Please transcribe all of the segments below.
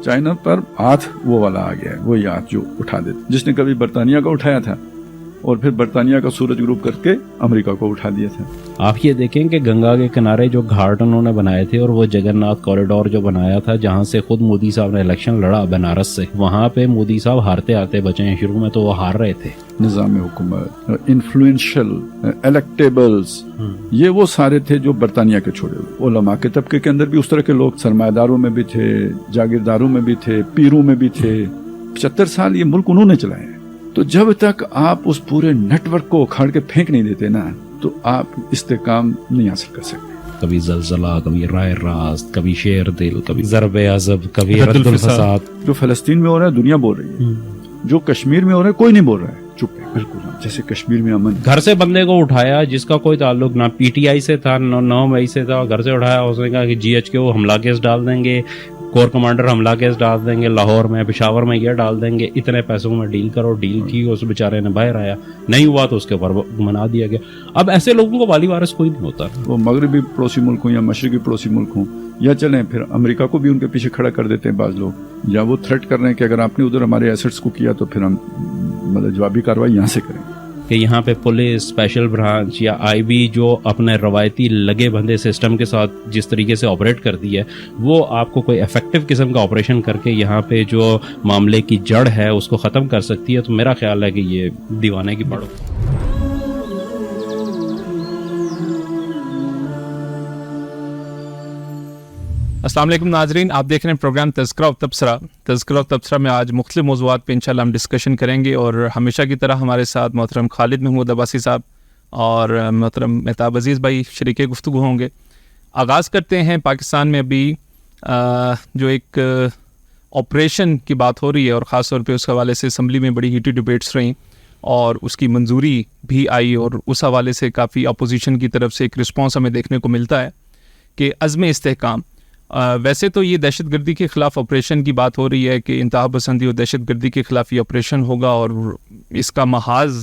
China پر ہاتھ وہ والا آ گیا ہے, وہی ہاتھ جو اٹھا دیتے, جس نے کبھی برطانیہ کا اٹھایا تھا اور پھر برطانیہ کا سورج غروب کر کے امریکہ کو اٹھا دیا تھا. آپ یہ دیکھیں کہ گنگا کے کنارے جو گھاٹ انہوں نے بنائے تھے اور وہ جگن ناتھ کوریڈور جو بنایا تھا جہاں سے خود مودی صاحب نے الیکشن لڑا بنارس سے, وہاں پہ مودی صاحب ہارتے آتے بچے ہیں, شروع میں تو وہ ہار رہے تھے. نظام حکومت, انفلوئنشل, الیکٹیبلز, یہ وہ سارے تھے جو برطانیہ کے چھوڑے ہوئے. علماء کے طبقے کے اندر بھی اس طرح کے لوگ سرمایہ داروں میں بھی تھے, جاگیرداروں میں بھی تھے, پیروں میں بھی تھے. 75 سال یہ ملک انہوں نے چلایا ہے. تو جب تک آپ اس پورے نیٹ ورک کو اکھاڑ کے پھینک نہیں دیتے نا تو آپ استحکام نہیں حاصل کر سکتے. کبھی زلزلہ, کبھی رائے راست, کبھی شیر دل, کبھی ضرب عذب, کبھی رد الفساد. جو فلسطین میں ہو رہا ہے دنیا بول رہی ہے, جو کشمیر میں ہو رہا ہے کوئی نہیں بول رہا ہے, چپ ہے بالکل. جیسے کشمیر میں امن, گھر سے بندے کو اٹھایا جس کا کوئی تعلق نہ پی ٹی آئی سے تھا نہ 9 مئی سے تھا, گھر سے اٹھایا, اس نے کہا کہ جی ایچ کے وہ حملہ کیس ڈال دیں گے, کور کمانڈر حملہ کیس ڈال دیں گے, لاہور میں پشاور میں یہ ڈال دیں گے, اتنے پیسوں میں ڈیل کرو. ڈیل کی, اس بیچارے نے باہر آیا, نہیں ہوا تو اس کے اوپر منا دیا گیا. اب ایسے لوگوں کو والی وارث کوئی نہیں ہوتا. وہ مغربی پڑوسی ملک ہوں یا مشرقی پڑوسی ملک ہوں, یا چلیں پھر امریکہ کو بھی ان کے پیچھے کھڑا کر دیتے ہیں بعض لوگ, یا وہ تھریٹ کر رہے ہیں کہ اگر آپ نے ادھر ہمارے ایسٹس کو کیا تو پھر ہم مطلب جوابی کارروائی یہاں سے کریں. کہ یہاں پہ پولیس, اسپیشل برانچ یا آئی بی جو اپنے روایتی لگے بندھے سسٹم کے ساتھ جس طریقے سے آپریٹ کرتی ہے, وہ آپ کو کوئی افیکٹو قسم کا آپریشن کر کے یہاں پہ جو معاملے کی جڑ ہے اس کو ختم کر سکتی ہے. تو میرا خیال ہے کہ یہ دیوانے کی پڑھو. السلام علیکم ناظرین, آپ دیکھ رہے ہیں پروگرام تذکرہ و تبصرہ. تذکرہ و تبصرہ میں آج مختلف موضوعات پہ انشاءاللہ ہم ڈسکشن کریں گے, اور ہمیشہ کی طرح ہمارے ساتھ محترم خالد محمود عباسی صاحب اور محترم مہتاب عزیز بھائی شریک گفتگو ہوں گے. آغاز کرتے ہیں. پاکستان میں ابھی جو ایک آپریشن کی بات ہو رہی ہے, اور خاص طور پہ اس حوالے سے اسمبلی میں بڑی ہیٹڈ ڈبیٹس رہیں اور اس کی منظوری بھی آئی, اور اس حوالے سے کافی اپوزیشن کی طرف سے ایک رسپانس ہمیں دیکھنے کو ملتا ہے کہ عزم استحکام. ویسے تو یہ دہشت گردی کے خلاف آپریشن کی بات ہو رہی ہے کہ انتہا پسندی اور دہشت گردی کے خلاف یہ آپریشن ہوگا, اور اس کا محاذ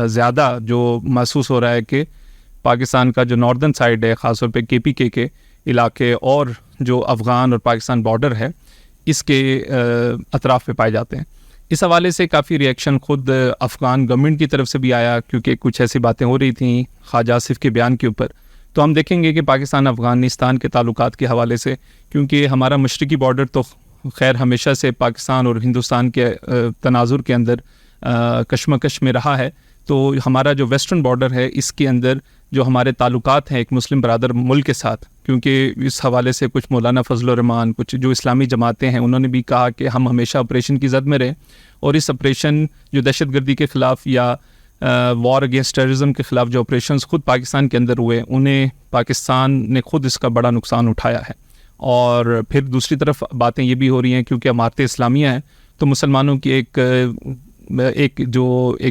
زیادہ جو محسوس ہو رہا ہے کہ پاکستان کا جو ناردرن سائڈ ہے, خاص طور پہ کے پی کے علاقے اور جو افغان اور پاکستان بارڈر ہے, اس کے اطراف پہ پائے جاتے ہیں. اس حوالے سے کافی ریئیکشن خود افغان گورنمنٹ کی طرف سے بھی آیا, کیونکہ کچھ ایسی باتیں ہو رہی تھیں خواجہ آصف کے بیان کے اوپر. تو ہم دیکھیں گے کہ پاکستان افغانستان کے تعلقات کے حوالے سے, کیونکہ ہمارا مشرقی بارڈر تو خیر ہمیشہ سے پاکستان اور ہندوستان کے تناظر کے اندر کشمکش میں رہا ہے, تو ہمارا جو ویسٹرن بارڈر ہے اس کے اندر جو ہمارے تعلقات ہیں ایک مسلم برادر ملک کے ساتھ, کیونکہ اس حوالے سے کچھ مولانا فضل الرحمان, کچھ جو اسلامی جماعتیں ہیں, انہوں نے بھی کہا کہ ہم ہمیشہ آپریشن کی زد میں رہیں, اور اس آپریشن جو دہشت گردی کے خلاف یا وار اگینسٹ ٹیررزم کے خلاف جو آپریشنز خود پاکستان کے اندر ہوئے, انہیں پاکستان نے خود اس کا بڑا نقصان اٹھایا ہے. اور پھر دوسری طرف باتیں یہ بھی ہو رہی ہیں کیونکہ امارت اسلامیہ ہیں, تو مسلمانوں کی ایک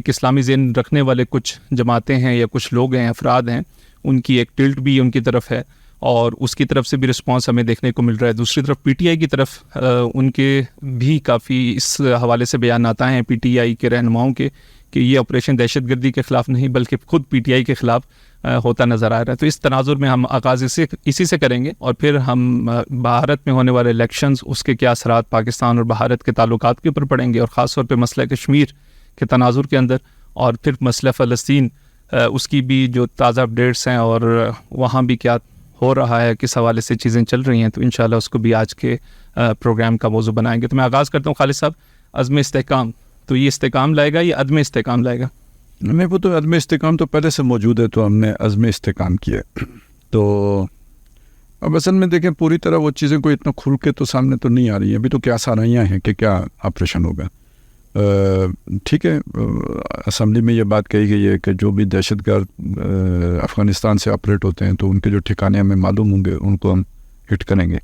اسلامی ذہن رکھنے والے کچھ جماعتیں ہیں یا کچھ لوگ ہیں, افراد ہیں, ان کی ایک ٹلٹ بھی ان کی طرف ہے, اور اس کی طرف سے بھی رسپانس ہمیں دیکھنے کو مل رہا ہے. دوسری طرف پی ٹی آئی کی طرف ان کے بھی کافی اس حوالے سے بیانات آئے ہیں پی ٹی آئی کے رہنماؤں کے, کہ یہ آپریشن دہشت گردی کے خلاف نہیں بلکہ خود پی ٹی آئی کے خلاف ہوتا نظر آ رہا ہے. تو اس تناظر میں ہم آغاز اسی سے کریں گے, اور پھر ہم بھارت میں ہونے والے الیکشنز, اس کے کیا اثرات پاکستان اور بھارت کے تعلقات کے اوپر پڑیں گے, اور خاص طور پہ مسئلہ کشمیر کے تناظر کے اندر, اور پھر مسئلہ فلسطین, اس کی بھی جو تازہ اپڈیٹس ہیں اور وہاں بھی کیا ہو رہا ہے, کس حوالے سے چیزیں چل رہی ہیں, تو انشاءاللہ اس کو بھی آج کے پروگرام کا موضوع بنائیں گے. تو میں آغاز کرتا ہوں خالد صاحب, عزم استحکام, تو یہ استحکام لائے گا یا عدم استحکام لائے گا؟ نہیں, وہ تو عدم استحکام تو پہلے سے موجود ہے, تو ہم نے عزم استحکام کیا. تو اب اصل میں دیکھیں پوری طرح وہ چیزیں کوئی اتنا کھل کے تو سامنے تو نہیں آ رہی ہیں. ابھی تو کیا سرائیاں ہیں کہ کیا آپریشن ہوگا. ٹھیک ہے, اسمبلی میں یہ بات کہی گئی ہے کہ جو بھی دہشت گرد افغانستان سے آپریٹ ہوتے ہیں تو ان کے جو ٹھکانے ہمیں معلوم ہوں گے ان کو ہم ہٹ کریں گے.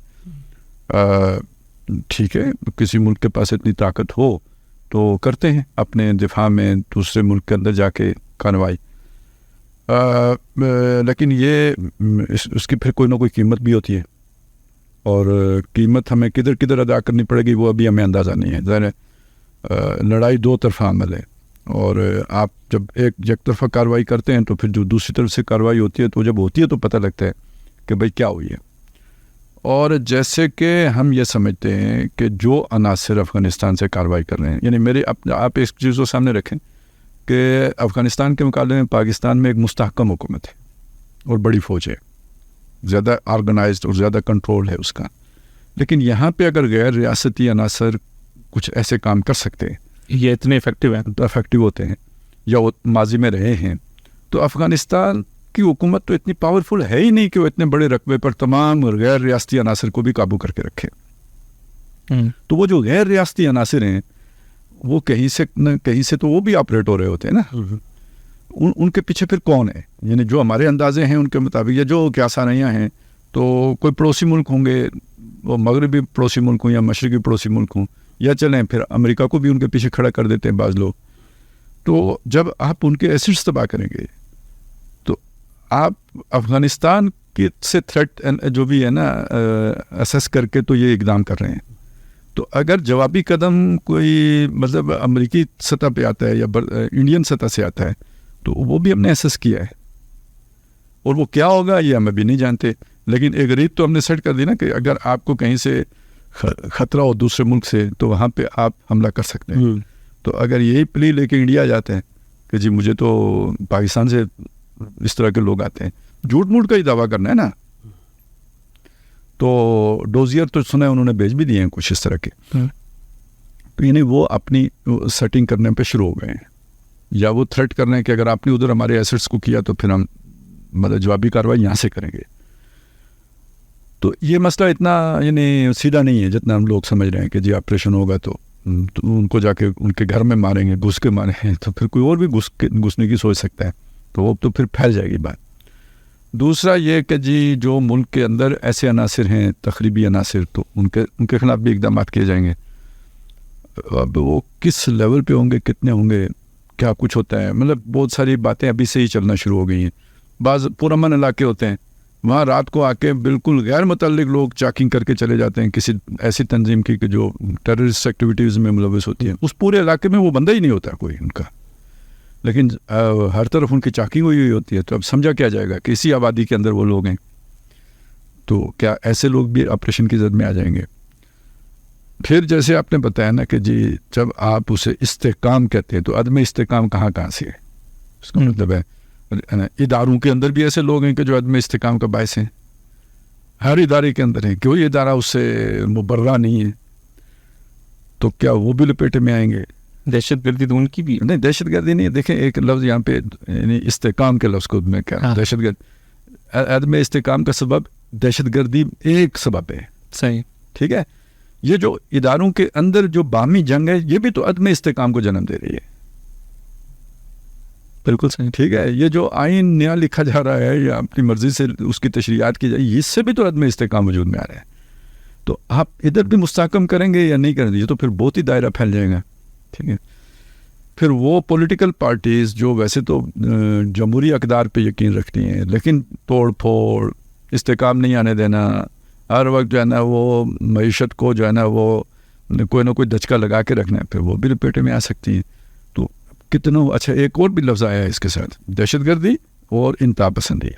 ٹھیک ہے, کسی ملک کے پاس اتنی طاقت ہو تو کرتے ہیں اپنے دفاع میں دوسرے ملک کے اندر جا کے کارروائی, لیکن یہ اس کی پھر کوئی نہ کوئی قیمت بھی ہوتی ہے, اور قیمت ہمیں کدھر کدھر ادا کرنی پڑے گی وہ ابھی ہمیں اندازہ نہیں ہے. ظاہر ہے لڑائی دو طرفہ عمل ہے, اور آپ جب یک طرفہ کارروائی کرتے ہیں تو پھر جو دوسری طرف سے کارروائی ہوتی ہے تو جب ہوتی ہے تو پتہ لگتا ہے کہ بھئی کیا ہوئی ہے. اور جیسے کہ ہم یہ سمجھتے ہیں کہ جو عناصر افغانستان سے کارروائی کر رہے ہیں، یعنی میرے آپ اس چیز کو سامنے رکھیں کہ افغانستان کے مقابلے میں پاکستان میں ایک مستحکم حکومت ہے اور بڑی فوج ہے، زیادہ آرگنائزڈ اور زیادہ کنٹرول ہے اس کا، لیکن یہاں پہ اگر غیر ریاستی عناصر کچھ ایسے کام کر سکتے ہیں، یہ اتنے افیکٹو ہیں، تو افیکٹو ہوتے ہیں یا وہ ماضی میں رہے ہیں، تو افغانستان کی حکومت تو اتنی پاورفل ہے ہی نہیں کہ وہ اتنے بڑے رقبے پر تمام غیر ریاستی عناصر کو بھی قابو کر کے رکھے. تو وہ جو غیر ریاستی عناصر ہیں وہ کہیں سے نہ کہیں سے تو وہ بھی آپریٹ ہو رہے ہوتے ہیں نا. ان کے پیچھے پھر کون ہے؟ یعنی جو ہمارے اندازے ہیں ان کے مطابق یا جو قیاسانیاں ہیں تو کوئی پڑوسی ملک ہوں گے، وہ مغربی پڑوسی ملک ہوں یا مشرقی پڑوسی ملک ہوں، یا چلیں پھر امریکہ کو بھی ان کے پیچھے کھڑا کر دیتے ہیں بعض لوگ. تو جب آپ ان کے ایسڈس تباہ کریں گے تو آپ افغانستان کی سے تھریٹ جو بھی ہے نا اسیس کر کے تو یہ اقدام کر رہے ہیں. تو اگر جوابی قدم کوئی مطلب امریکی سطح پہ آتا ہے یا انڈین سطح سے آتا ہے تو وہ بھی ہم نے اسیس کیا ہے، اور وہ کیا ہوگا یہ ہم ابھی نہیں جانتے، لیکن ایک ریت تو ہم نے سیٹ کر دی نا کہ اگر آپ کو کہیں سے خطرہ ہو دوسرے ملک سے تو وہاں پہ آپ حملہ کر سکتے ہیں. تو اگر یہی پلی لے کے انڈیا جاتے ہیں کہ جی مجھے تو پاکستان سے اس طرح کے لوگ آتے ہیں، جھوٹ موٹ کا ہی دعویٰ کرنا ہے نا، تو ڈوزیئر تو سنا ہے انہوں نے بھیج بھی دیے ہیں کچھ اس طرح کے. تو یعنی وہ اپنی سیٹنگ کرنے پہ شروع ہو گئے ہیں، یا وہ تھریٹ کر رہے ہیں کہ اگر آپ نے ادھر ہمارے ایسٹس کو کیا تو پھر ہم مطلب جوابی کارروائی یہاں سے کریں گے. تو یہ مسئلہ اتنا یعنی سیدھا نہیں ہے جتنا ہم لوگ سمجھ رہے ہیں کہ جی آپریشن ہوگا تو ان کو جا کے ان کے گھر میں ماریں گے، گھس کے ماریں گے، تو پھر کوئی اور بھی گھسنے کی سوچ سکتا ہے، تو وہ تو پھر پھیل جائے گی بات. دوسرا یہ کہ جی جو ملک کے اندر ایسے عناصر ہیں تخریبی عناصر، تو ان کے خلاف بھی اقدامات کیے جائیں گے. اب وہ کس لیول پہ ہوں گے، کتنے ہوں گے، کیا کچھ ہوتا ہے، مطلب بہت ساری باتیں ابھی سے ہی چلنا شروع ہو گئی ہیں. بعض پرامن علاقے ہوتے ہیں وہاں رات کو آ کے بالکل غیر متعلق لوگ چاکنگ کر کے چلے جاتے ہیں کسی ایسی تنظیم کی کہ جو ٹیررسٹ ایکٹیویٹیز میں ملوث ہوتی ہیں. اس پورے علاقے میں وہ بندہ ہی نہیں ہوتا کوئی ان کا، لیکن ہر طرف ان کی چاکنگ ہوئی ہوتی ہے. تو اب سمجھا کیا جائے گا کہ اسی آبادی کے اندر وہ لوگ ہیں، تو کیا ایسے لوگ بھی آپریشن کی زد میں آ جائیں گے؟ پھر جیسے آپ نے بتایا نا کہ جی جب آپ اسے استحکام کہتے ہیں تو عدم استحکام کہاں سے ہے؟ اس کا مطلب ہے اداروں کے اندر بھی ایسے لوگ ہیں کہ جو عدم استحکام کا باعث ہیں، ہر ادارے کے اندر ہیں، کوئی ادارہ اس سے مبرہ نہیں ہے. تو کیا وہ بھی لپیٹے میں آئیں گے؟ دہشت گردی تو ان کی بھی نہیں، دہشت گردی نہیں. دیکھیں ایک لفظ یہاں پہ یعنی استحکام کے لفظ کو میں کہہ رہا ہوں، دہشت گرد عدم استحکام کا سبب دہشت گردی ایک سبب ہے. صحیح، ٹھیک ہے. یہ جو اداروں کے اندر جو باہمی جنگ ہے یہ بھی تو عدم استحکام کو جنم دے رہی ہے. بالکل صحیح، ٹھیک ہے. یہ جو آئین نیا لکھا جا رہا ہے یا اپنی مرضی سے اس کی تشریحات کی جائے، اس سے بھی تو عدم استحکام وجود میں آ رہا ہے. تو آپ ادھر بھی مستحکم کریں گے یا نہیں کریں گے، یہ تو پھر بہت ہی دائرہ پھیل جائے گا. ٹھیک ہے. پھر وہ پولیٹیکل پارٹیز جو ویسے تو جمہوری اقدار پہ یقین رکھتی ہیں لیکن توڑ پھوڑ، استحکام نہیں آنے دینا، ہر وقت جو ہے نا وہ معیشت کو جو ہے نا وہ کوئی نہ کوئی دھچکا لگا کے رکھنا ہے، پھر وہ بھی لپیٹے میں آ سکتی ہیں. تو کتنا اچھا ایک اور بھی لفظ آیا ہے اس کے ساتھ، دہشت گردی اور انتہا پسندی.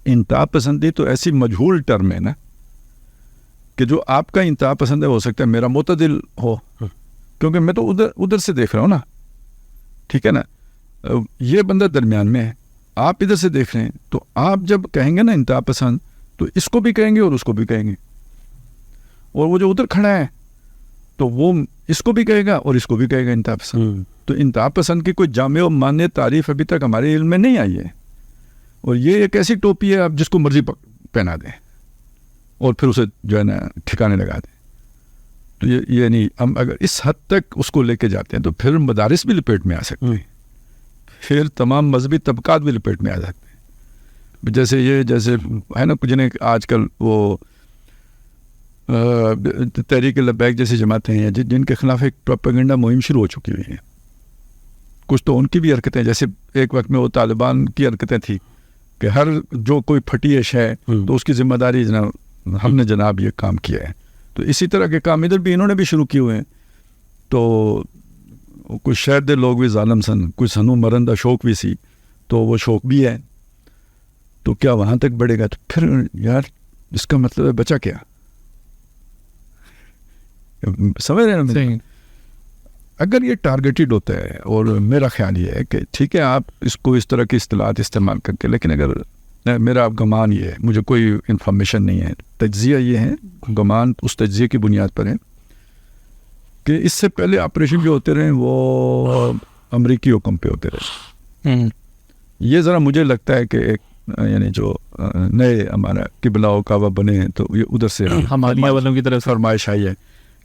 انتہا پسندی تو ایسی مجہول ٹرم ہے نا کہ جو آپ کا انتہا پسند ہے ہو سکتا ہے میرا معتدل ہو، کیونکہ میں تو ادھر سے دیکھ رہا ہوں نا. ٹھیک ہے نا. یہ بندہ درمیان میں ہے، آپ ادھر سے دیکھ رہے ہیں، تو آپ جب کہیں گے نا انتہا پسند تو اس کو بھی کہیں گے اور اس کو بھی کہیں گے، اور وہ جو ادھر کھڑا ہے تو وہ اس کو بھی کہے گا اور اس کو بھی کہے گا انتہا پسند. تو انتہا پسند کی کوئی جامع و مانع تعریف ابھی تک ہمارے علم میں نہیں آئی ہے، اور یہ ایک ایسی ٹوپی ہے آپ جس کو مرضی پہنا دیں اور پھر اسے جو ہے نا ٹھکانے لگا دیں. تو یہ نہیں، ہم اگر اس حد تک اس کو لے کے جاتے ہیں تو پھر مدارس بھی لپیٹ میں آ سکتے ہیں، پھر تمام مذہبی طبقات بھی لپیٹ میں آ سکتے ہیں. جیسے ہے نا جنہیں آج کل وہ تحریک لبیک جیسی جماعتیں ہیں جن کے خلاف ایک پروپیگنڈا مہم شروع ہو چکی ہوئی ہیں. کچھ تو ان کی بھی حرکتیں، جیسے ایک وقت میں وہ طالبان کی حرکتیں تھیں کہ ہر جو کوئی پھٹی ایش ہے تو اس کی ذمہ داری جناب ہم نے جناب یہ کام کیا ہے. تو اسی طرح کے کام ادھر بھی انہوں نے بھی شروع کیے ہوئے ہیں. تو کچھ شہر دے لوگ بھی ظالم سن، کچھ سنو مرندہ شوق بھی سی، تو وہ شوق بھی ہے. تو کیا وہاں تک بڑھے گا؟ تو پھر یار اس کا مطلب ہے بچا کیا. سمجھ رہے ہیں نا؟ صحیح. اگر یہ ٹارگیٹڈ ہوتا ہے، اور میرا خیال یہ ہے کہ ٹھیک ہے آپ اس کو اس طرح کی اصطلاحات استعمال کر کے، لیکن اگر میرا گمان یہ ہے، مجھے کوئی انفارمیشن نہیں ہے، تجزیہ یہ ہے، گمان اس تجزیے کی بنیاد پر ہے کہ اس سے پہلے آپریشن جو ہوتے رہے وہ امریکی حکم پہ ہوتے رہے. یہ ذرا مجھے لگتا ہے کہ ایک یعنی جو نئے ہمارا قبلہ و کعبہ بنے ہیں تو یہ ادھر سے ہمالیہ والوں کی طرف فرمائش آئی ہے.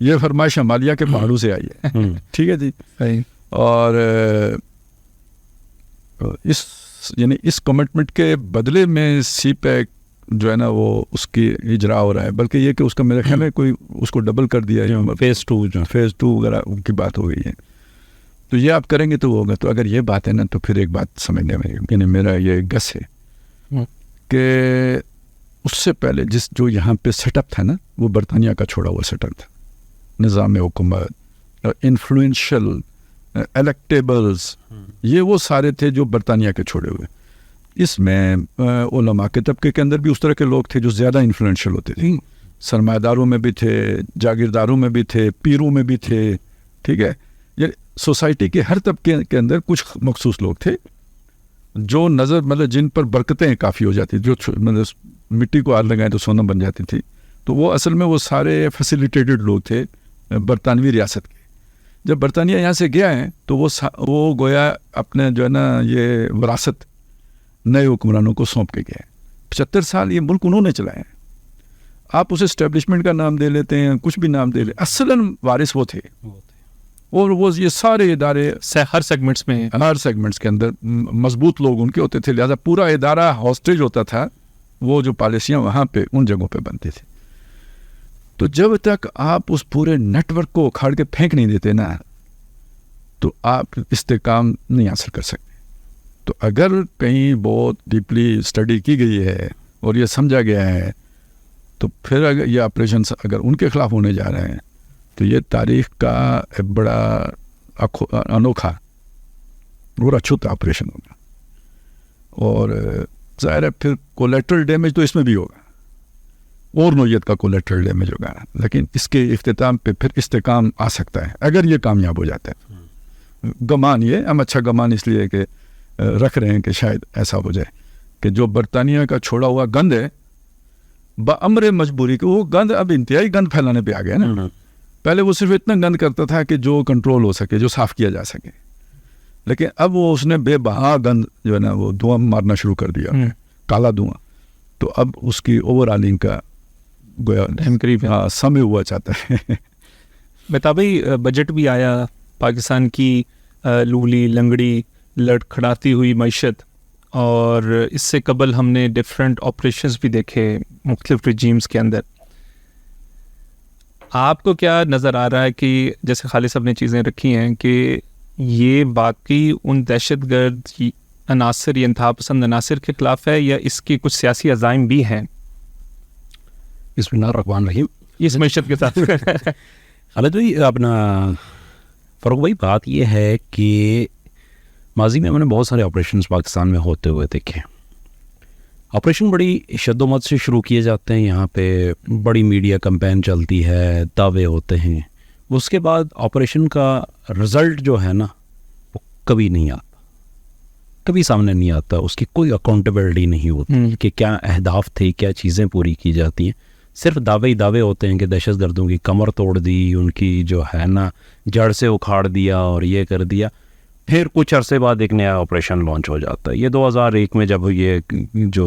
یہ فرمائش ہمالیہ کے پہاڑوں سے آئی ہے. ٹھیک ہے جی. اور اس کمٹمنٹ کے بدلے میں سی پیک جو ہے نا وہ اس کی اجرا ہو رہا ہے، بلکہ یہ کہ اس کا میرے خیال میں کوئی اس کو ڈبل کر دیا ہے، فیز 2 وغیرہ کی بات ہو گئی ہے. تو یہ آپ کریں گے تو وہ ہوگا. تو اگر یہ بات ہے نا تو پھر ایک بات سمجھنے میں یعنی میرا یہ گس ہے کہ اس سے پہلے جو یہاں پہ سیٹ اپ تھا نا وہ برطانیہ کا چھوڑا ہوا سیٹ اپ تھا. نظام حکومت، انفلوئنشل الیکٹیبلز، یہ وہ سارے تھے جو برطانیہ کے چھوڑے ہوئے. اس میں علماء کے طبقے کے اندر بھی اس طرح کے لوگ تھے جو زیادہ انفلوئنشل ہوتے تھے. سرمایہ داروں میں بھی تھے، جاگیرداروں میں بھی تھے، پیروں میں بھی تھے. ٹھیک ہے. یہ سوسائٹی کے ہر طبقے کے اندر کچھ مخصوص لوگ تھے جو مطلب جن پر برکتیں کافی ہو جاتی، جو مطلب مٹی کو آگ لگائیں تو سونا بن جاتی تھی. تو وہ اصل میں وہ سارے فیسیلیٹیٹڈ لوگ تھے برطانوی ریاست کے. جب برطانیہ یہاں سے گیا ہے تو وہ گویا اپنے جو ہے نا یہ وراثت نئے حکمرانوں کو سونپ کے گیا ہے. 75 سال یہ ملک انہوں نے چلایا ہے. آپ اسے اسٹیبلشمنٹ کا نام دے لیتے ہیں، کچھ بھی نام دے لیں، اصلاً وارث وہ تھے. اور وہ یہ سارے ادارے ہر سیگمنٹس کے اندر مضبوط لوگ ان کے ہوتے تھے، لہذا پورا ادارہ ہاسٹیج ہوتا تھا. وہ جو پالیسیاں وہاں پہ ان جگہوں پہ بنتی تھی. تو جب تک آپ اس پورے نیٹ ورک کو اکھاڑ کے پھینک نہیں دیتے نا تو آپ استحکام نہیں حاصل کر سکتے. تو اگر کہیں بہت ڈیپلی اسٹڈی کی گئی ہے اور یہ سمجھا گیا ہے تو پھر اگر یہ آپریشنس اگر ان کے خلاف ہونے جا رہے ہیں تو یہ تاریخ کا ایک بڑا انوکھا اور اچھوت آپریشن ہوگا. اور ظاہر ہے پھر کولیٹرل ڈیمیج تو اس میں بھی ہوگا، اور نوعیت کا کولیٹرل ڈیمیج ہوگا، لیکن اس کے اختتام پہ پھر استحکام آ سکتا ہے اگر یہ کامیاب ہو جاتا ہے. گمان یہ ہم اچھا گمان اس لیے کہ رکھ رہے ہیں کہ شاید ایسا ہو جائے کہ جو برطانیہ کا چھوڑا ہوا گند ہے بامر مجبوری کہ وہ گند اب انتہائی گند پھیلانے پہ آ گیا نا. پہلے وہ صرف اتنا گند کرتا تھا کہ جو کنٹرول ہو سکے، جو صاف کیا جا سکے، لیکن اب وہ اس نے بے بہا گند جو ہے نا وہ دھواں مارنا شروع کر دیا، کالا دھواں. تو اب اس کی اوور آلنگ کا گویا سمے ہوا چاہتا ہے. بتابئی بجٹ بھی آیا، پاکستان کی لولی لنگڑی لڑکھڑاتی ہوئی معیشت، اور اس سے قبل ہم نے ڈفرینٹ آپریشنز بھی دیکھے مختلف رجیمز کے اندر. آپ کو کیا نظر آ رہا ہے کہ جیسے خالد صاحب نے چیزیں رکھی ہیں کہ یہ واقعی ان دہشت گرد عناصر یا انتہا پسند عناصر کے خلاف ہے، یا اس کی کچھ سیاسی عزائم بھی ہیں بسم اللہ الرحمن الرحیم اس معیشت کے ساتھ؟ خالد بھائی، اپنا فاروق بھائی، بات یہ ہے کہ ماضی میں ہم نے بہت سارے آپریشنز پاکستان میں ہوتے ہوئے دیکھے. آپریشن بڑی شد و مت سے شروع کیے جاتے ہیں، یہاں پہ بڑی میڈیا کمپین چلتی ہے، دعوے ہوتے ہیں. اس کے بعد آپریشن کا رزلٹ جو ہے نا وہ کبھی نہیں آتا، کبھی سامنے نہیں آتا. اس کی کوئی اکاؤنٹیبلٹی نہیں ہوتی کہ کیا اہداف تھے، کیا چیزیں پوری کی جاتی ہیں. صرف دعوے ہی دعوے ہوتے ہیں کہ دہشت گردوں کی کمر توڑ دی، ان کی جو ہے نا جڑ سے اکھاڑ دیا اور یہ کر دیا. پھر کچھ عرصے بعد ایک نیا آپریشن لانچ ہو جاتا ہے. یہ 2001 میں جب یہ جو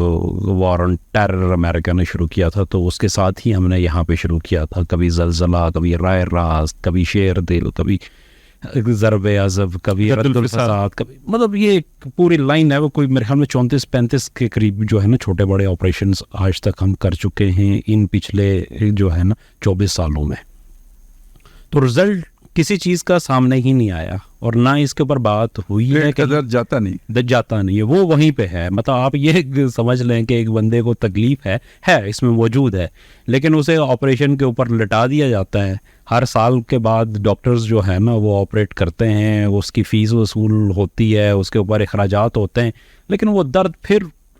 وار آن ٹیرر امریکہ نے شروع کیا تھا تو اس کے ساتھ ہی ہم نے یہاں پہ شروع کیا تھا. کبھی زلزلہ، کبھی رائے راست، کبھی شیر دل، کبھی ضرب عذب، کبھی رد الفساد، کبھی مطلب یہ پوری لائن ہے. وہ کوئی میرے خیال میں 34-35 کے قریب جو ہے نا چھوٹے بڑے آپریشنز آج تک ہم کر چکے ہیں ان پچھلے جو ہے نا 24 سالوں میں. تو رزلٹ کسی چیز کا سامنے ہی نہیں آیا، اور نہ اس کے اوپر بات ہوئی ہے کہ جاتا نہیں ہے، وہ وہیں پہ ہے. مطلب آپ یہ سمجھ لیں کہ ایک بندے کو تکلیف ہے اس میں موجود ہے، لیکن اسے آپریشن کے اوپر لٹا دیا جاتا ہے. ہر سال کے بعد ڈاکٹرز جو ہے نا وہ آپریٹ کرتے ہیں، اس کی فیس وصول ہوتی ہے، اس کے اوپر اخراجات ہوتے ہیں، لیکن وہ درد پھر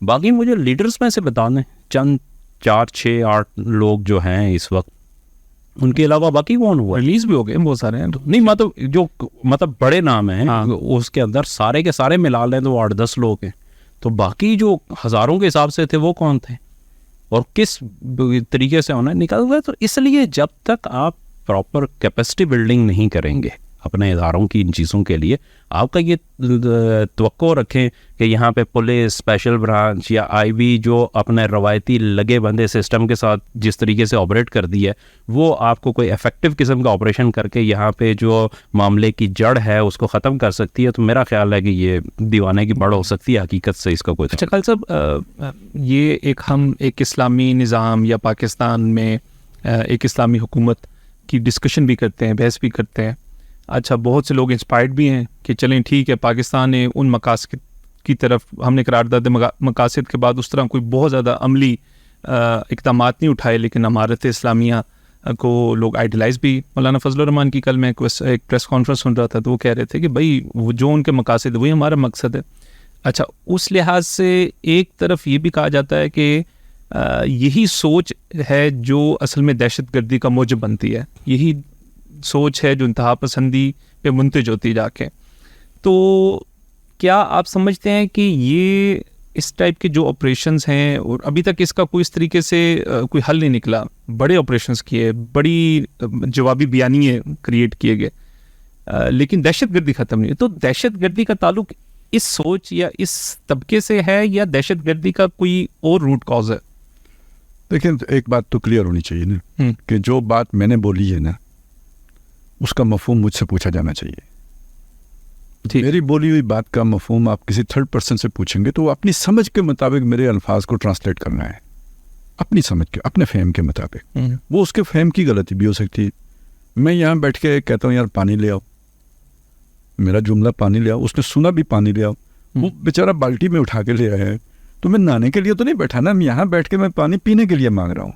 باقی مجھے لیڈرز میں سے بتا دیں چند 4 6 8 لوگ جو ہیں اس وقت, ان کے علاوہ باقی کون ہوا؟ ریلیز بھی ہو گئے بہت سارے ہیں. نہیں مطلب جو مطلب بڑے نام ہیں اس کے اندر سارے کے سارے ملا لیں تو 8-10 لوگ ہیں, تو باقی جو ہزاروں کے حساب سے تھے وہ کون تھے اور کس طریقے سے ہونا نکل ہوئے. تو اس لیے جب تک آپ پراپر کیپیسٹی بلڈنگ نہیں کریں گے اپنے اداروں کی ان چیزوں کے لیے, آپ کا یہ توقع رکھیں کہ یہاں پہ پولیس اسپیشل برانچ یا آئی بی جو اپنے روایتی لگے بندے سسٹم کے ساتھ جس طریقے سے آپریٹ کر دی ہے, وہ آپ کو کوئی افیکٹو قسم کا آپریشن کر کے یہاں پہ جو معاملے کی جڑ ہے اس کو ختم کر سکتی ہے, تو میرا خیال ہے کہ یہ دیوانے کی بڑ ہو سکتی ہے. حقیقت سے اس کا کوئی اچھا خالد صاحب, یہ ہم ایک اسلامی نظام یا پاکستان میں ایک اسلامی حکومت کی ڈسکشن بھی کرتے ہیں, بحث بھی کرتے ہیں. اچھا بہت سے لوگ انسپائرڈ بھی ہیں کہ چلیں ٹھیک ہے پاکستان نے ان مقاصد کی طرف ہم نے قرارداد مقاصد کے بعد اس طرح کوئی بہت زیادہ عملی اقدامات نہیں اٹھائے, لیکن امارت اسلامیہ کو لوگ آئیڈیلائز بھی. مولانا فضل الرحمان کی کل میں ایک پریس کانفرنس سن رہا تھا تو وہ کہہ رہے تھے کہ بھائی وہ جو ان کے مقاصد وہی ہمارا مقصد ہے. اچھا اس لحاظ سے ایک طرف یہ بھی کہا جاتا ہے کہ یہی سوچ ہے جو اصل میں دہشت گردی کا موجب بنتی ہے, یہی سوچ ہے جو انتہا پسندی پہ منتج ہوتی جا کے. تو کیا آپ سمجھتے ہیں کہ یہ اس ٹائپ کے جو آپریشنز ہیں, اور ابھی تک اس کا کوئی اس طریقے سے کوئی حل نہیں نکلا, بڑے آپریشنز کیے, بڑی جوابی بیانیے کریٹ کیے گئے, لیکن دہشت گردی ختم نہیں. تو دہشت گردی کا تعلق اس سوچ یا اس طبقے سے ہے یا دہشت گردی کا کوئی اور روٹ کاز ہے؟ دیکھیں ایک بات تو کلیئر ہونی چاہیے نا کہ جو بات میں نے بولی ہے نا اس کا مفہوم مجھ سے پوچھا جانا چاہیے. میری بولی ہوئی بات کا مفہوم آپ کسی تھرڈ پرسن سے پوچھیں گے تو وہ اپنی سمجھ کے مطابق میرے الفاظ کو ٹرانسلیٹ کرنا ہے, اپنی سمجھ کے, اپنے فہم کے مطابق. وہ اس کے فہم کی غلطی بھی ہو سکتی ہے. میں یہاں بیٹھ کے کہتا ہوں یار پانی لے آؤ, میرا جملہ پانی لے آؤ, اس نے سنا بھی پانی لے آؤ, وہ بیچارہ بالٹی میں اٹھا کے لے آیا ہے, تو میں نہانے کے لیے تو نہیں بیٹھا نا, میں یہاں بیٹھ کے میں پانی پینے کے لیے مانگ رہا ہوں.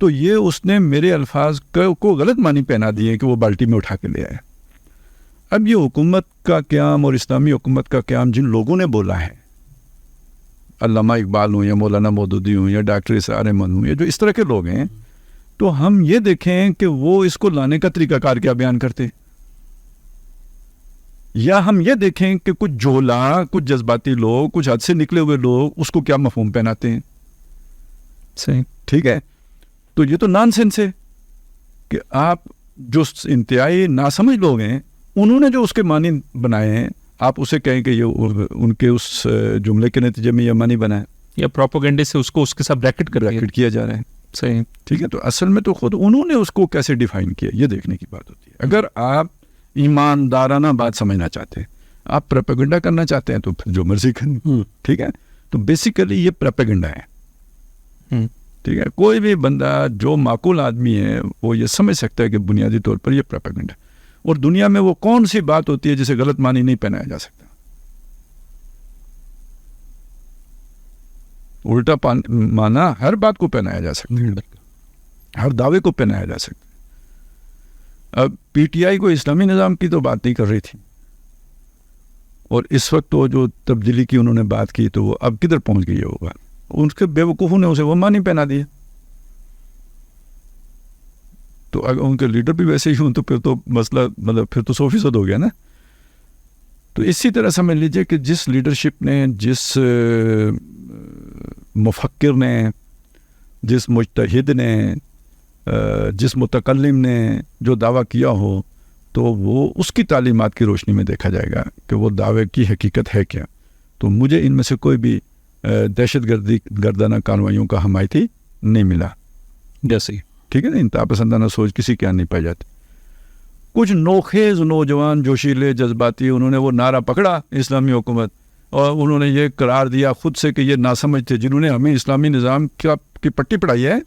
تو یہ اس نے میرے الفاظ کو غلط معنی پہنا دیے کہ وہ بالٹی میں اٹھا کے لے آئے. اب یہ حکومت کا قیام اور اسلامی حکومت کا قیام جن لوگوں نے بولا ہے, علامہ اقبال ہوں یا مولانا مودودی ہوں یا ڈاکٹر اسرار احمد ہوں یا جو اس طرح کے لوگ ہیں, تو ہم یہ دیکھیں کہ وہ اس کو لانے کا طریقہ کار کیا بیان کرتے, یا ہم یہ دیکھیں کہ کچھ جھولا, کچھ جذباتی لوگ, کچھ حد سے نکلے ہوئے لوگ اس کو کیا مفہوم پہناتے ہیں. صحیح, ٹھیک ہے. تو یہ تو نان سینس ہے کہ آپ جو انتہائی ناسمجھ لوگ ہیں انہوں نے جو اس کے معنی بنائے ہیں, آپ اسے کہیں کہ یہ ان کے اس جملے کے نتیجے میں یہ معنی بنا ہے, یا پروپیگنڈے سے اس کو اس کے ساتھ بریکٹ کیا جا رہا ہے. صحیح, ٹھیک ہے. تو اصل میں تو خود انہوں نے اس کو کیسے ڈیفائن کیا یہ دیکھنے کی بات ہوتی ہے. اگر آپ ایماندارانہ بات سمجھنا چاہتے ہیں, آپ پروپیگنڈا کرنا چاہتے ہیں تو پھر جو مرضی کریں. ٹھیک ہے. تو بیسیکلی یہ پروپیگنڈا ہے. ٹھیک ہے. کوئی بھی بندہ جو معقول آدمی ہے وہ یہ سمجھ سکتا ہے کہ بنیادی طور پر یہ پروپیگنڈا ہے, اور دنیا میں وہ کون سی بات ہوتی ہے جسے غلط معنی نہیں پہنایا جا سکتا. الٹا مانا ہر بات کو پہنایا جا سکتا ہے, ہر دعوے کو پہنایا جا سکتا ہے. اب پی ٹی آئی کو اسلامی نظام کی تو بات نہیں کر رہی تھی, اور اس وقت وہ جو تبدیلی کی انہوں نے بات کی تو وہ اب کدھر پہنچ گئی ہے وہ بات. ان کے بیوقوفوں نے اسے وہ معنی پہنا دیا. تو اگر ان کے لیڈر بھی ویسے ہی ہوں تو پھر تو مسئلہ مطلب پھر تو 100% ہو گیا نا. تو اسی طرح سمجھ لیجئے کہ جس لیڈرشپ نے, جس مفکر نے, جس مجتہد نے, جس متکلم نے جو دعویٰ کیا ہو, تو وہ اس کی تعلیمات کی روشنی میں دیکھا جائے گا کہ وہ دعوے کی حقیقت ہے کیا. تو مجھے ان میں سے کوئی بھی دہشت گردانہ کارروائیوں کا حمایتی نہیں ملا. جیسے ٹھیک ہے نا, انتہا پسندانہ سوچ کسی کے یہاں نہیں پائی جاتی. کچھ نوخیز نوجوان جوشیلے جذباتی, انہوں نے وہ نعرہ پکڑا اسلامی حکومت, اور انہوں نے یہ قرار دیا خود سے کہ یہ ناسمجھ تھے, جنہوں نے ہمیں اسلامی نظام کی پٹی پڑھائی ہے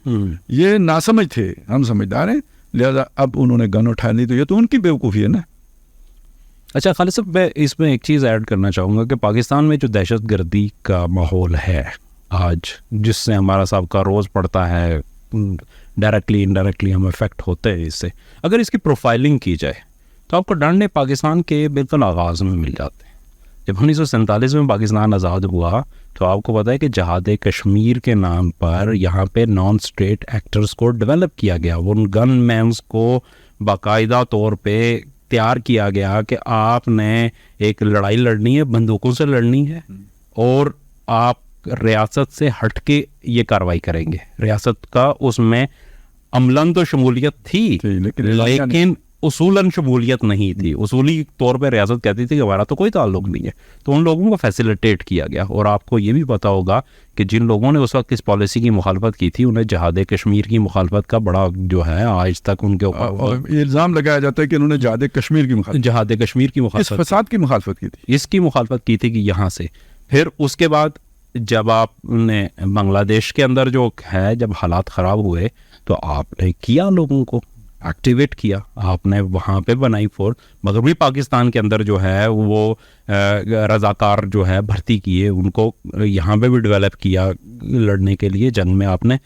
یہ ناسمجھ تھے, ہم سمجھدار ہیں, لہذا اب انہوں نے گن اٹھا لی. تو یہ تو ان کی بیوقوفی ہے نا. اچھا خالد صاحب, میں اس میں ایک چیز ایڈ کرنا چاہوں گا کہ پاکستان میں جو دہشت گردی کا ماحول ہے آج, جس سے ہمارا سب کا روز پڑتا ہے, ڈائریکٹلی انڈائریکٹلی ہم افیکٹ ہوتے ہیں اس سے, اگر اس کی پروفائلنگ کی جائے تو آپ کو ڈانڈے پاکستان کے بالکل آغاز میں مل جاتے ہیں. جب 1947 میں پاکستان آزاد ہوا تو آپ کو پتا ہے کہ جہاد کشمیر کے نام پر یہاں پہ نان اسٹیٹ ایکٹرز کو ڈیولپ کیا گیا. ان گن مینز کو باقاعدہ طور پہ تیار کیا گیا کہ آپ نے ایک لڑائی لڑنی ہے, بندوقوں سے لڑنی ہے, اور آپ ریاست سے ہٹ کے یہ کاروائی کریں گے. ریاست کا اس میں عملاً تو شمولیت تھی لیکن اصولاً شمولیت نہیں تھی. اصولی طور پہ ریاست کہتی تھی کہ ہمارا تو کوئی تعلق نہیں ہے. تو ان لوگوں کو فیسیلیٹیٹ کیا گیا. اور آپ کو یہ بھی پتا ہوگا کہ جن لوگوں نے اس وقت اس پالیسی کی مخالفت کی تھی انہیں جہاد کشمیر کی مخالفت کا بڑا جو ہے آج تک ان کے اوپر یہ الزام لگایا جاتا ہے کہ انہوں نے جہاد کشمیر کی مخالفت, جہاد کشمیر کی مخالفت, فساد کی مخالفت کی تھی, اس کی مخالفت کی تھی کہ یہاں سے. پھر اس کے بعد جب آپ نے بنگلہ دیش کے اندر جو ہے جب حالات خراب ہوئے تو آپ نے کیا, لوگوں کو ایکٹیویٹ کیا, آپ نے وہاں پہ بنائی فورس. مغربی پاکستان کے اندر جو ہے وہ رضاکار جو ہے بھرتی کیے, ان کو یہاں پہ بھی ڈیولپ کیا لڑنے کے لیے. جنگ میں آپ نے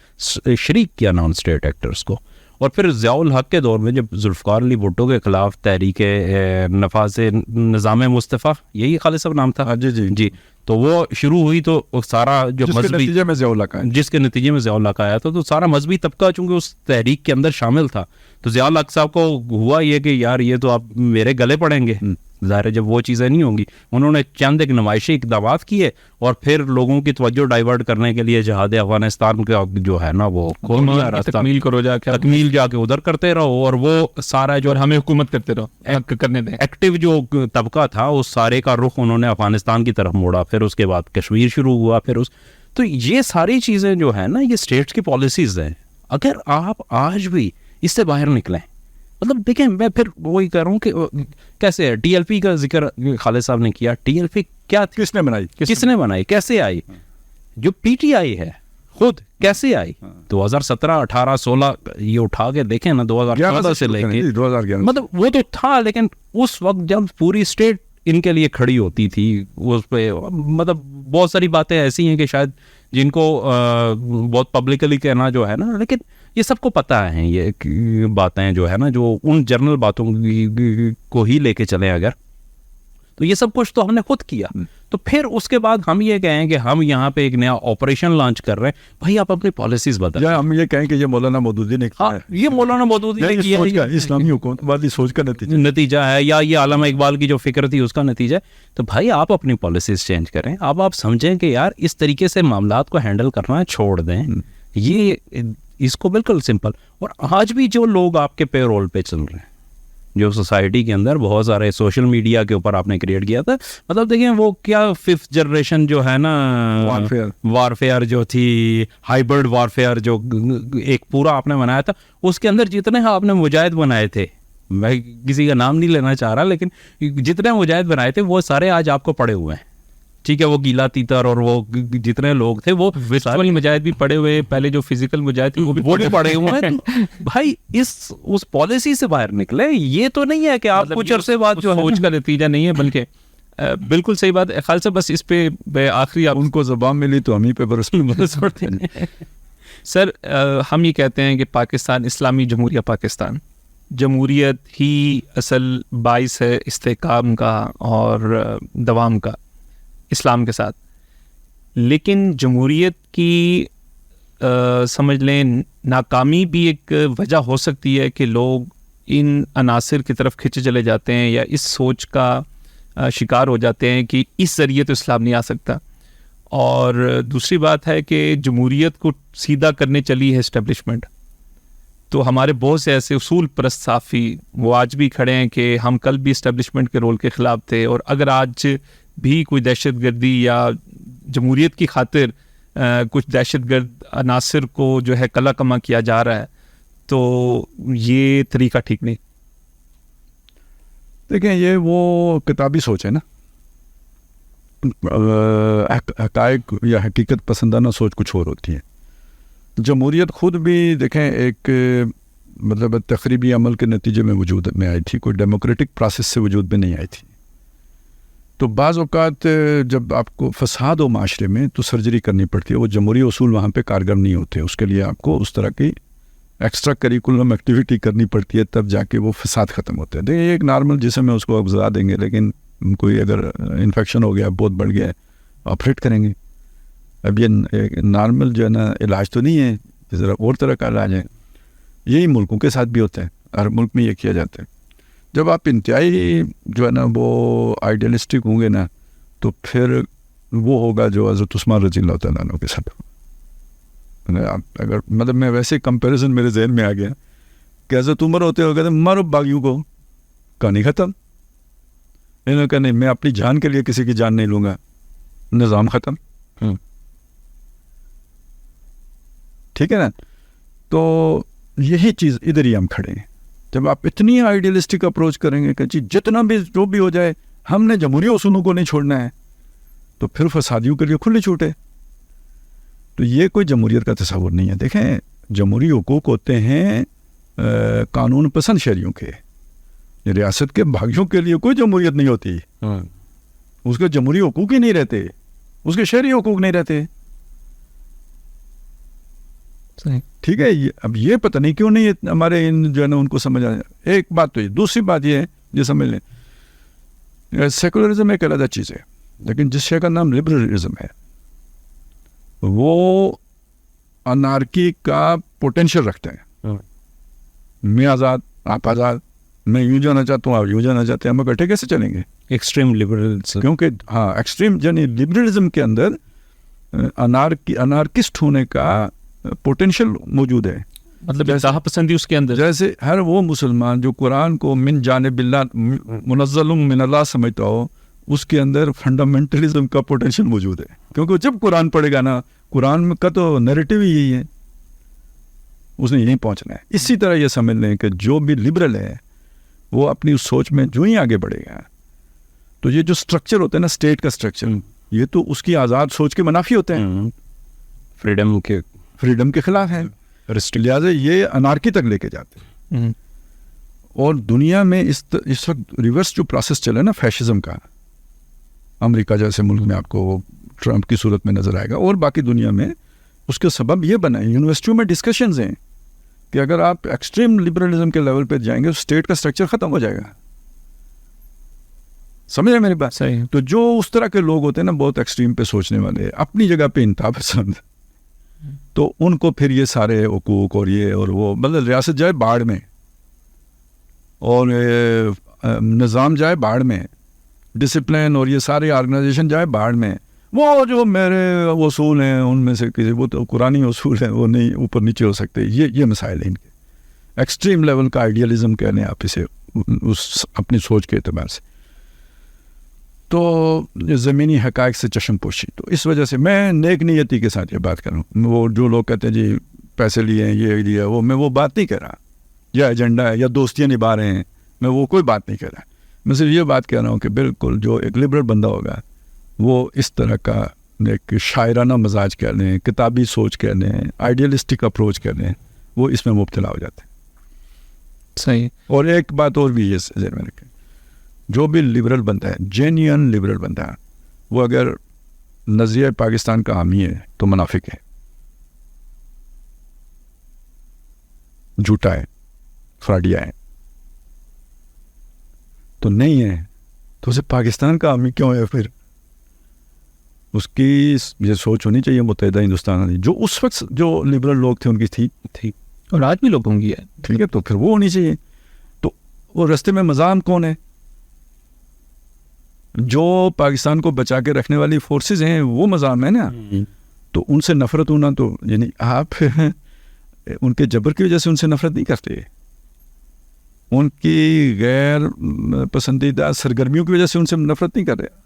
شریک کیا نان اسٹیٹ ایکٹرز کو. اور پھر ضیاء الحق کے دور میں جب ذوالفقار علی بھٹو کے خلاف تحریک نفاذ نظام مصطفیٰ, یہی خالد صاحب نام تھا, جی تو وہ شروع ہوئی تو سارا جو جس کے نتیجے میں ضیاء الحق آیا, جس کے نتیجے میں ضیاء الحق آیا تھا, تو سارا مذہبی طبقہ چونکہ اس تحریک کے اندر شامل تھا تو ضیاء الحق صاحب کو ہوا یہ کہ یار یہ تو آپ میرے گلے پڑیں گے. ظاہر ہے جب وہ چیزیں نہیں ہوں گی, انہوں نے چند ایک نمائشی اقدامات کیے اور پھر لوگوں کی توجہ ڈائیورٹ کرنے کے لیے جہاد افغانستان کا جو ہے نا وہ تکمیل کرو, جا کے تکمیل جا کے ادھر کرتے رہو, اور وہ سارا جو اور ہمیں حکومت کرتے رہو, کرنے دیں. ایکٹیو جو طبقہ تھا اس سارے کا رخ انہوں نے افغانستان کی طرف موڑا. پھر اس کے بعد کشمیر شروع ہوا. پھر تو یہ ساری چیزیں جو ہے نا یہ اسٹیٹس کی پالیسیز ہیں. اگر آپ آج بھی اس سے باہر نکلیں, مطلب دیکھیں میں پھر وہی کہہ رہا ہوں کہ کیسے ٹی ایل پی کا ذکر خالد صاحب نے کیا. ٹی ایل پی کیا تھی, کس نے بنائی, کس نے بنائی, کیسے آئی؟ جو پی ٹی آئی ہے خود کیسے آئی؟ 2017 18 16 یہ اٹھا کے دیکھیں نا, 2014 سے لے کے 2011, مطلب وہ تو تھا, لیکن اس وقت جب پوری اسٹیٹ ان کے لیے کھڑی ہوتی تھی اس پہ, مطلب بہت ساری باتیں ایسی ہیں کہ شاید جن کو بہت پبلکلی کہنا جو ہے نا, لیکن یہ سب کو پتہ ہے یہ باتیں جو ہے نا, جو ان جرنل باتوں کو ہی لے کے چلیں اگر, تو یہ سب کچھ تو ہم نے خود کیا. تو پھر اس کے بعد ہم یہ کہیں کہ ہم یہاں پہ ایک نیا آپریشن لانچ کر رہے ہیں, بھائی آپ اپنی پالیسیز بتائیں. یا ہم یہ کہیں کہ یہ مولانا مودودی نے کیا ہے, یہ مولانا مودودی نے کیا ہے, اسلامی حکومت والی سوچ کا نتیجہ ہے, یا یہ علامہ اقبال کی جو فکر تھی اس کا نتیجہ ہے. تو بھائی آپ اپنی پالیسیز چینج کریں. اب آپ سمجھیں کہ یار اس طریقے سے معاملات کو ہینڈل کرنا چھوڑ دیں. یہ اس کو بالکل سمپل. اور آج بھی جو لوگ آپ کے پے رول پہ چل رہے ہیں, جو سوسائٹی کے اندر بہت سارے سوشل میڈیا کے اوپر آپ نے کریٹ کیا تھا, مطلب دیکھیں وہ کیا 5th جنریشن جو ہے نا وارفیئر جو تھی, ہائیبرڈ وارفیئر جو ایک پورا آپ نے بنایا تھا, اس کے اندر جتنے آپ نے مجاہد بنائے تھے, میں کسی کا نام نہیں لینا چاہ رہا, لیکن جتنے مجاہد بنائے تھے وہ سارے آج آپ کو پڑے ہوئے ہیں. ٹھیک ہے, وہ گیلا تیتر اور وہ جتنے لوگ تھے وہ ورچوئل مجاہد بھی پڑے ہوئے, پہلے جو فزیکل مجاہد تھے وہ بھی پڑے ہوئے ہیں. بھائی اس پالیسی سے باہر نکلے. یہ تو نہیں ہے کہ آپ کچھ عرصے بعد جو سوچ کا نتیجہ نہیں ہے, بلکہ بالکل صحیح بات ہے خالد صاحب. بس اس پہ آخری آپ ان کو زبان ملی تو ہم ہی پہ برس پڑتے ہیں. سر ہم یہ کہتے ہیں کہ پاکستان اسلامی جمہوریہ پاکستان, جمہوریت ہی اصل باعث ہے استحکام کا اور دوام کا اسلام کے ساتھ. لیکن جمہوریت کی سمجھ لیں ناکامی بھی ایک وجہ ہو سکتی ہے کہ لوگ ان عناصر کی طرف کھینچے چلے جاتے ہیں یا اس سوچ کا شکار ہو جاتے ہیں کہ اس ذریعے تو اسلام نہیں آ سکتا. اور دوسری بات ہے کہ جمہوریت کو سیدھا کرنے چلی ہے اسٹیبلشمنٹ. تو ہمارے بہت سے ایسے اصول پرست صافی وہ آج بھی کھڑے ہیں کہ ہم کل بھی اسٹیبلشمنٹ کے رول کے خلاف تھے, اور اگر آج بھی کوئی دہشت گردی یا جمہوریت کی خاطر کچھ دہشت گرد عناصر کو جو ہے کلا کما کیا جا رہا ہے تو یہ طریقہ ٹھیک نہیں. دیکھیں یہ وہ کتابی سوچ ہے نا, حقائق یا حقیقت پسندانہ سوچ کچھ اور ہوتی ہے. جمہوریت خود بھی دیکھیں ایک مطلب تقریبی عمل کے نتیجے میں وجود میں آئی تھی, کوئی ڈیموکریٹک پروسیس سے وجود میں نہیں آئی تھی. تو بعض اوقات جب آپ کو فساد ہو معاشرے میں تو سرجری کرنی پڑتی ہے. وہ جمہوری اصول وہاں پہ کارگر نہیں ہوتے, اس کے لیے آپ کو اس طرح کی ایکسٹرا کریکولم ایکٹیویٹی کرنی پڑتی ہے, تب جا کے وہ فساد ختم ہوتے ہیں. دیکھیں ایک نارمل جسم ہے اس کو آپ غذا دیں گے, لیکن کوئی اگر انفیکشن ہو گیا بہت بڑھ گیا ہے آپریٹ کریں گے. اب یہ نارمل جو ہے نا علاج تو نہیں ہے, یہ ذرا اور طرح کا علاج ہے. یہی ملکوں کے ساتھ بھی ہوتا ہے, ہر ملک میں یہ کیا جاتا ہے. جب آپ انتہائی جو ہے نا وہ آئیڈیلسٹک ہوں گے نا تو پھر وہ ہوگا جو حضرت عثمان رضی اللہ تعالیٰ عنہ کے ساتھ. اگر مطلب میں ویسے کمپیریزن میرے ذہن میں آ گیا کہ حضرت عمر ہوتے ہو کہتے مارو باغیوں کو, کہانی ختم. انہوں نے کہا نہیں, میں اپنی جان کے لیے کسی کی جان نہیں لوں گا, نظام ختم. ٹھیک ہے نا. تو یہی چیز ادھر ہی ہم کھڑے ہیں. جب آپ اتنی آئیڈیلسٹک اپروچ کریں گے کہ جی جتنا بھی جو بھی ہو جائے ہم نے جمہوری اصولوں کو نہیں چھوڑنا ہے, تو پھر فسادیوں کے لیے کھلی چھوٹ ہے. تو یہ کوئی جمہوریت کا تصور نہیں ہے. دیکھیں, جمہوری حقوق ہوتے ہیں قانون پسند شہریوں کے. ریاست کے بھاگیوں کے لیے کوئی جمہوریت نہیں ہوتی. اس کے جمہوری حقوق ہی نہیں رہتے, اس کے شہری حقوق نہیں رہتے. ٹھیک ہے. اب یہ پتہ نہیں کیوں نہیں ہمارے جو ہے نا ان کو سمجھ آ. ایک بات تو یہ, دوسری بات یہ ہے یہ سمجھ لیں, سیکولرزم ایک علیحدہ چیز ہے, لیکن جس شے کا نام لبرلزم ہے وہ انارکی کا پوٹینشیل رکھتے ہیں. میں آزاد, آپ آزاد, میں یوں جانا چاہتا ہوں, آپ یوں جانا چاہتے ہیں, ہم اکٹھے کیسے چلیں گے؟ Extreme liberalism. کیونکہ ہاں ایکسٹریم یعنی لبرلزم کے اندر انارکسٹ ہونے کا پوٹینشیل موجود ہے. مطلب انتہا پسندی اس کے اندر. جیسے ہر وہ مسلمان جو قرآن کو من جانب اللہ منزل من اللہ سمجھتا ہو, اس کے اندر فنڈامنٹلزم کا پوٹینشیل موجود ہے. کیونکہ جب قرآن پڑھے گا نا, قرآن کا تو نیریٹو ہی یہی ہے, اس نے یہیں پہنچنا ہے. اسی طرح یہ سمجھ لیں کہ جو بھی لبرل ہے وہ اپنی اس سوچ میں جو ہی آگے بڑھے گا, تو یہ جو سٹرکچر ہوتا ہے نا اسٹیٹ کا سٹرکچر, یہ تو اس کی آزاد سوچ کے منافی ہوتے ہیں, فریڈم کے خلاف ہے. لہٰذا یہ انارکی تک لے کے جاتے ہیں. اور دنیا میں اس وقت ریورس جو پروسیس چلا ہے نا فیشزم کا, امریکہ جیسے ملک میں آپ کو ٹرمپ کی صورت میں نظر آئے گا, اور باقی دنیا میں اس کا سبب یہ بنا ہے. یونیورسٹیوں میں ڈسکشنز ہیں کہ اگر آپ ایکسٹریم لبرلزم کے لیول پہ جائیں گے تو اسٹیٹ کا سٹرکچر ختم ہو جائے گا. سمجھ رہے میری بات؟ صحیح. تو جو اس طرح کے لوگ ہوتے ہیں نا بہت ایکسٹریم پہ سوچنے والے, اپنی جگہ پہ انتہا پسند, تو ان کو پھر یہ سارے حقوق اور یہ اور وہ, مطلب ریاست جائے باڑ میں اور نظام جائے باڑ میں, ڈسپلن اور یہ سارے آرگنائزیشن جائے باڑ میں, وہ جو میرے اصول ہیں ان میں سے کسی, وہ تو قرآنی اصول ہیں, وہ نہیں اوپر نیچے ہو سکتے. یہ مسائل ہیں ان کے. ایکسٹریم لیول کا آئیڈیالزم کہنے آپ اسے اس اپنی سوچ کے اعتبار سے. تو زمینی حقائق سے چشم پوشی. تو اس وجہ سے میں نیک نیتی کے ساتھ یہ بات کر رہا ہوں. وہ جو لوگ کہتے ہیں جی پیسے لیے ہیں, یہ لیا, وہ میں وہ بات نہیں کر رہا, یا ایجنڈا ہے یا دوستیاں نبھا رہے ہیں, میں وہ کوئی بات نہیں کر رہا. میں صرف یہ بات کہہ رہا ہوں کہ بالکل جو ایک لبرل بندہ ہوگا وہ اس طرح کا ایک شاعرانہ مزاج کہہ لیں, کتابی سوچ کہہ لیں, آئیڈیلسٹک اپروچ کہہ لیں, وہ اس میں مبتلا ہو جاتے ہیں. صحیح. اور ایک بات اور بھی یہ ذہن میں رکھیں, جو بھی لبرل بندہ ہے, جینین لبرل بندہ ہے, وہ اگر نظریہ پاکستان کا حامی ہے تو منافق ہے, جھوٹا ہے, فراڈیا ہے. تو نہیں ہے تو اسے پاکستان کا حامی کیوں ہے؟ پھر اس کی یہ سوچ ہونی چاہیے متحدہ ہندوستان کی, جو اس وقت جو لبرل لوگ تھے ان کی تھی, اور آج بھی لوگوں کی ہے. ٹھیک ہے, تو پھر وہ ہونی چاہیے. تو وہ رستے میں مظام کون ہے؟ جو پاکستان کو بچا کے رکھنے والی فورسز ہیں وہ مظام ہے نا. تو ان سے نفرت ہونا, تو یعنی آپ ان کے جبر کی وجہ سے ان سے نفرت نہیں کرتے, ان کی غیر پسندیدہ سرگرمیوں کی وجہ سے ان سے نفرت نہیں کر رہے.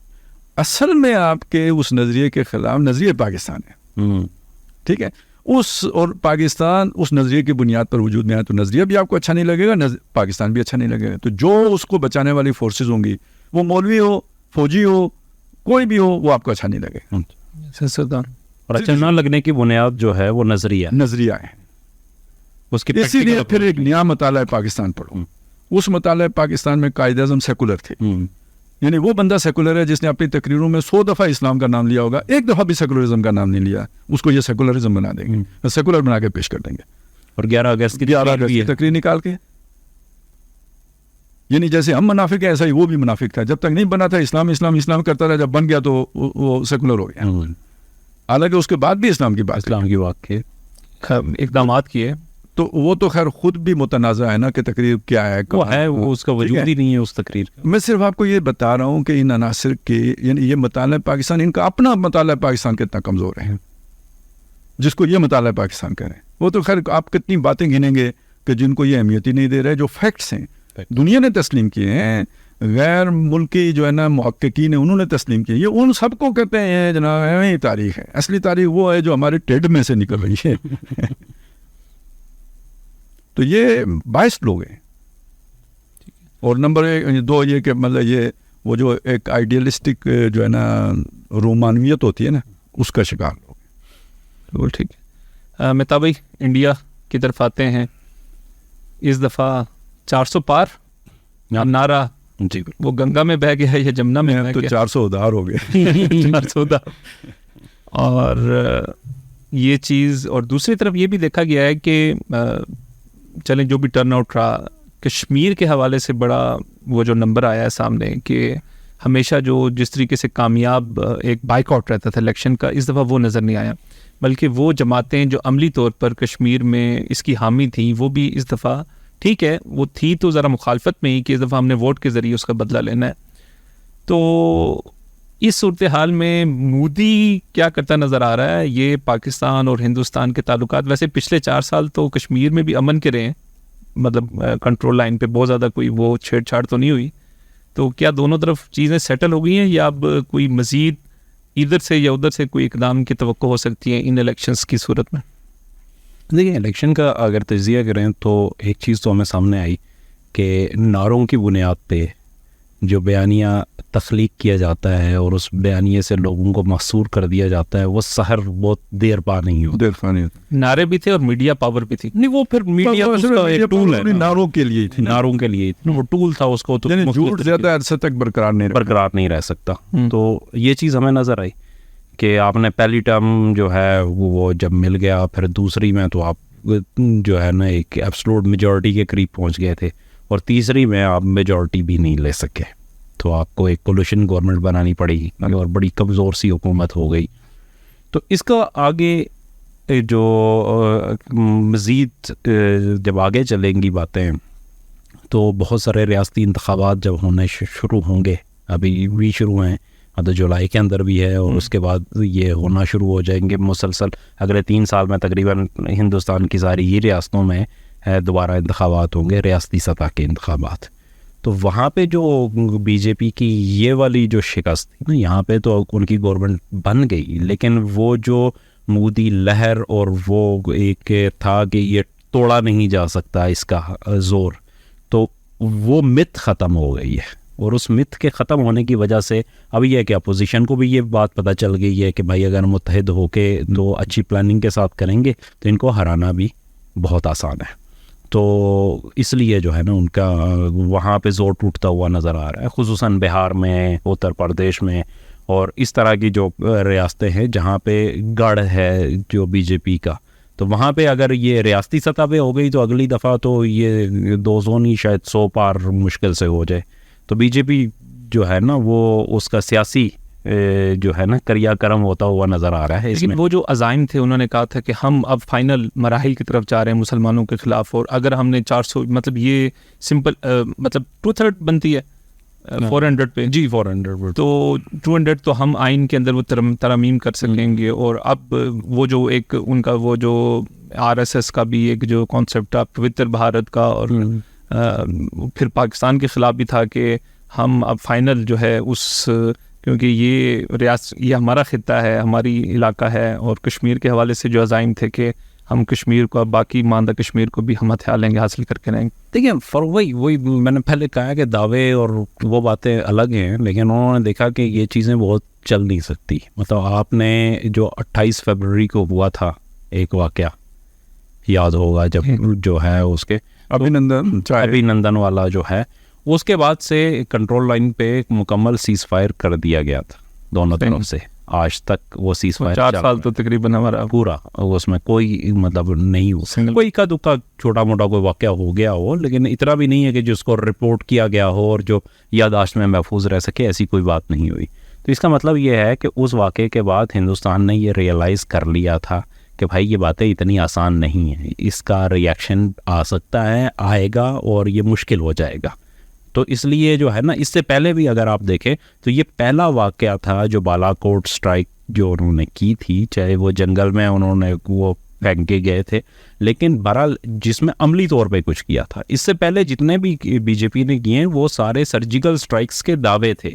اصل میں آپ کے اس نظریے کے خلاف نظریہ پاکستان ہے. ٹھیک ہے, اس اور پاکستان اس نظریے کی بنیاد پر وجود میں آیا تو نظریہ بھی آپ کو اچھا نہیں لگے گا, پاکستان بھی اچھا نہیں لگے گا. تو جو اس کو بچانے والی فورسز ہوں گی, وہ مولوی ہو, فوجی ہو, کوئی بھی ہو, وہ آپ کو اچھا نہیں لگے گا. اور اچھا نہ لگنے کی بنیاد جو ہے وہ نظریہ ہے. اس کی اسی لیے پھر ایک نیا مطالعہ پاکستان پڑھو. اس مطالعہ پاکستان میں قائد اعظم سیکولر تھے, یعنی وہ بندہ سیکولر ہے جس نے اپنی تقریروں میں 100 دفعہ اسلام کا نام لیا ہوگا, ایک دفعہ بھی سیکولرزم کا نام نہیں لیا. اس کو یہ سیکولرزم بنا دیں گے, سیکولر بنا کے پیش کر دیں گے. اور 11 اگست کی تقریر نکال کے یعنی جیسے ہم منافق ہیں ایسا ہی وہ بھی منافق تھا. جب تک نہیں بنا تھا اسلام اسلام اسلام کرتا رہا, جب بن گیا تو وہ سیکولر ہو گیا. حالانکہ اس کے بعد بھی اسلام کی بات کی اقدامات کیے, تو وہ تو خیر خود بھی متنازع ہے نا کہ تقریر کیا ہے, وہ اس کا وجود ہی نہیں ہے اس تقریر کا. میں صرف آپ کو یہ بتا رہا ہوں کہ ان عناصر کے یعنی یہ مطالعہ پاکستان, ان کا اپنا مطالعہ پاکستان کتنا کمزور ہے, جس کو یہ مطالعہ پاکستان کریں. وہ تو خیر آپ کتنی باتیں گنیں گے کہ جن کو یہ اہمیت ہی نہیں دے رہے. جو فیکٹس ہیں دنیا نے تسلیم کیے ہیں, غیر ملکی جو ہے نا محققین ہیں انہوں نے تسلیم کیے, یہ ان سب کو کہتے ہیں جناب یہی تاریخ ہے. اصلی تاریخ وہ ہے جو ہمارے ٹیڈ میں سے نکل رہی ہے. تو یہ 22 لوگ ہیں. اور نمبر 2 یہ کہ مطلب یہ وہ جو ایک آئیڈیلسٹک جو ہے نا رومانویت ہوتی ہے نا, اس کا شکار لوگ ہیں. بالکل ٹھیک ہے. مہتاب بھائی انڈیا کی طرف آتے ہیں. اس دفعہ 400 پار نعرہ, جی وہ گنگا میں بہ گیا ہے یا جمنا میں بہ تو گیا؟ 400 ادھار ہو گئے. 400 ادھار. اور یہ چیز, اور دوسری طرف یہ بھی دیکھا گیا ہے کہ چلیں جو بھی ٹرن آؤٹ رہا, کشمیر کے حوالے سے بڑا وہ جو نمبر آیا ہے سامنے کہ ہمیشہ جو جس طریقے سے کامیاب ایک بائک آؤٹ رہتا تھا الیکشن کا, اس دفعہ وہ نظر نہیں آیا. بلکہ وہ جماعتیں جو عملی طور پر کشمیر میں اس کی حامی تھیں وہ بھی اس دفعہ ٹھیک ہے, وہ تھی تو ذرا مخالفت میں ہی کہ اس دفعہ ہم نے ووٹ کے ذریعے اس کا بدلہ لینا ہے. تو اس صورتحال میں مودی کیا کرتا نظر آ رہا ہے؟ یہ پاکستان اور ہندوستان کے تعلقات ویسے پچھلے 4 سال تو کشمیر میں بھی امن کے رہے ہیں, مطلب کنٹرول لائن پہ بہت زیادہ کوئی وہ چھیڑ چھاڑ تو نہیں ہوئی. تو کیا دونوں طرف چیزیں سیٹل ہو گئی ہیں یا اب کوئی مزید ادھر سے یا ادھر سے کوئی اقدام کی توقع ہو سکتی ہے ان الیکشنز کی صورت میں؟ دیکھیں الیکشن کا اگر تجزیہ کریں تو ایک چیز تو ہمیں سامنے آئی کہ نعروں کی بنیاد پہ جو بیانیہ تخلیق کیا جاتا ہے اور اس بیانیے سے لوگوں کو محصور کر دیا جاتا ہے, وہ سحر بہت دیر پا نہیں ہوتا. نعرے بھی تھے اور میڈیا پاور بھی تھی. نہیں وہ پھر میڈیا ایک ٹول ہے, نعروں کے لیے تھی, نعروں کے لیے وہ ٹول تھا, اس کو تو جھوٹ زیادہ عرصے تک برقرار نہیں رہ سکتا. تو یہ چیز ہمیں نظر آئی کہ آپ نے پہلی ٹرم جو ہے وہ جب مل گیا, پھر دوسری میں تو آپ جو ہے نا ایک ایبسولوٹ میجورٹی کے قریب پہنچ گئے تھے, اور تیسری میں آپ میجورٹی بھی نہیں لے سکے, تو آپ کو ایک کولیشن گورنمنٹ بنانی پڑے گی اور بڑی کمزور سی حکومت ہو گئی. تو اس کا آگے جو مزید جب آگے چلیں گی باتیں تو بہت سارے ریاستی انتخابات جب ہونے شروع ہوں گے, ابھی بھی شروع ہیں, تو جولائی کے اندر بھی ہے, اور اس کے بعد یہ ہونا شروع ہو جائیں گے مسلسل. اگلے 3 سال میں تقریباً ہندوستان کی ساری ہی ریاستوں میں دوبارہ انتخابات ہوں گے, ریاستی سطح کے انتخابات. تو وہاں پہ جو بی جے پی کی یہ والی جو شکست تھی نا, یہاں پہ تو ان کی گورنمنٹ بن گئی, لیکن وہ جو مودی لہر اور وہ ایک تھا کہ یہ توڑا نہیں جا سکتا اس کا زور, تو وہ مت ختم ہو گئی ہے. اور اس مت کے ختم ہونے کی وجہ سے اب یہ ہے کہ اپوزیشن کو بھی یہ بات پتہ چل گئی ہے کہ بھائی اگر متحد ہو کے تو اچھی پلاننگ کے ساتھ کریں گے تو ان کو ہرانا بھی بہت آسان ہے. تو اس لیے جو ہے نا ان کا وہاں پہ زور ٹوٹتا ہوا نظر آ رہا ہے, خصوصاً بہار میں, اتر پردیش میں, اور اس طرح کی جو ریاستیں ہیں جہاں پہ گڑھ ہے جو بی جے پی کا. تو وہاں پہ اگر یہ ریاستی سطح پہ ہو گئی تو اگلی دفعہ تو یہ 2 زون ہی شاید 100 پار مشکل سے ہو جائے. تو بی جے پی جو ہے نا وہ اس کا سیاسی جو ہے نا کریا کرم ہوتا ہوا نظر آ رہا ہے. لیکن وہ جو عزائم تھے انہوں نے کہا تھا کہ ہم اب فائنل مراحل کی طرف جا رہے ہیں مسلمانوں کے خلاف, اور اگر ہم نے 400 مطلب یہ سمپل مطلب 2/3 بنتی ہے 400 پہ, جی 400, تو 200 تو ہم آئین کے اندر وہ ترامیم کر سکیں گے. اور اب وہ جو ایک ان کا وہ جو RSS کا بھی ایک جو کانسیپٹ تھا پوتر بھارت کا, اور پھر پاکستان کے خلاف بھی تھا کہ ہم اب فائنل جو ہے اس, کیونکہ یہ ہمارا خطہ ہے, ہماری علاقہ ہے, اور کشمیر کے حوالے سے جو عزائم تھے کہ ہم کشمیر کو, باقی ماندہ کشمیر کو بھی ہم ہتھیار لیں گے, حاصل کر کے رہیں گے. دیکھیں وہی میں نے پہلے کہا کہ دعوے اور وہ باتیں الگ ہیں, لیکن انہوں نے دیکھا کہ یہ چیزیں بہت چل نہیں سکتی. مطلب آپ نے جو 28 فروری کو ہوا تھا ایک واقعہ یاد ہوگا, جب جو ہے اس کے ابھینندن والا جو ہے, اس کے بعد سے کنٹرول لائن پہ ایک مکمل سیز فائر کر دیا گیا تھا دونوں طرف سے. آج تک وہ سیز فائر 4 سال تو تقریباً ہمارا پورا اس میں کوئی مطلب نہیں ہو, کوئی کا دکا چھوٹا موٹا کوئی واقعہ ہو گیا ہو, لیکن اتنا بھی نہیں ہے کہ جس کو رپورٹ کیا گیا ہو اور جو یادداشت میں محفوظ رہ سکے, ایسی کوئی بات نہیں ہوئی. تو اس کا مطلب یہ ہے کہ اس واقعے کے بعد ہندوستان نے یہ ریئلائز کر لیا تھا کہ بھائی یہ باتیں اتنی آسان نہیں ہیں, اس کا ریئیکشن آ سکتا ہے, آئے گا اور یہ مشکل ہو جائے گا. تو اس لیے جو ہے نا, اس سے پہلے بھی اگر آپ دیکھیں تو یہ پہلا واقعہ تھا جو بالا کوٹ سٹرائک جو انہوں نے کی تھی, چاہے وہ جنگل میں انہوں نے وہ پھینک کے گئے تھے, لیکن بہرحال جس میں عملی طور پہ کچھ کیا تھا. اس سے پہلے جتنے بھی بی جے پی نے کیے ہیں وہ سارے سرجیکل سٹرائکس کے دعوے تھے,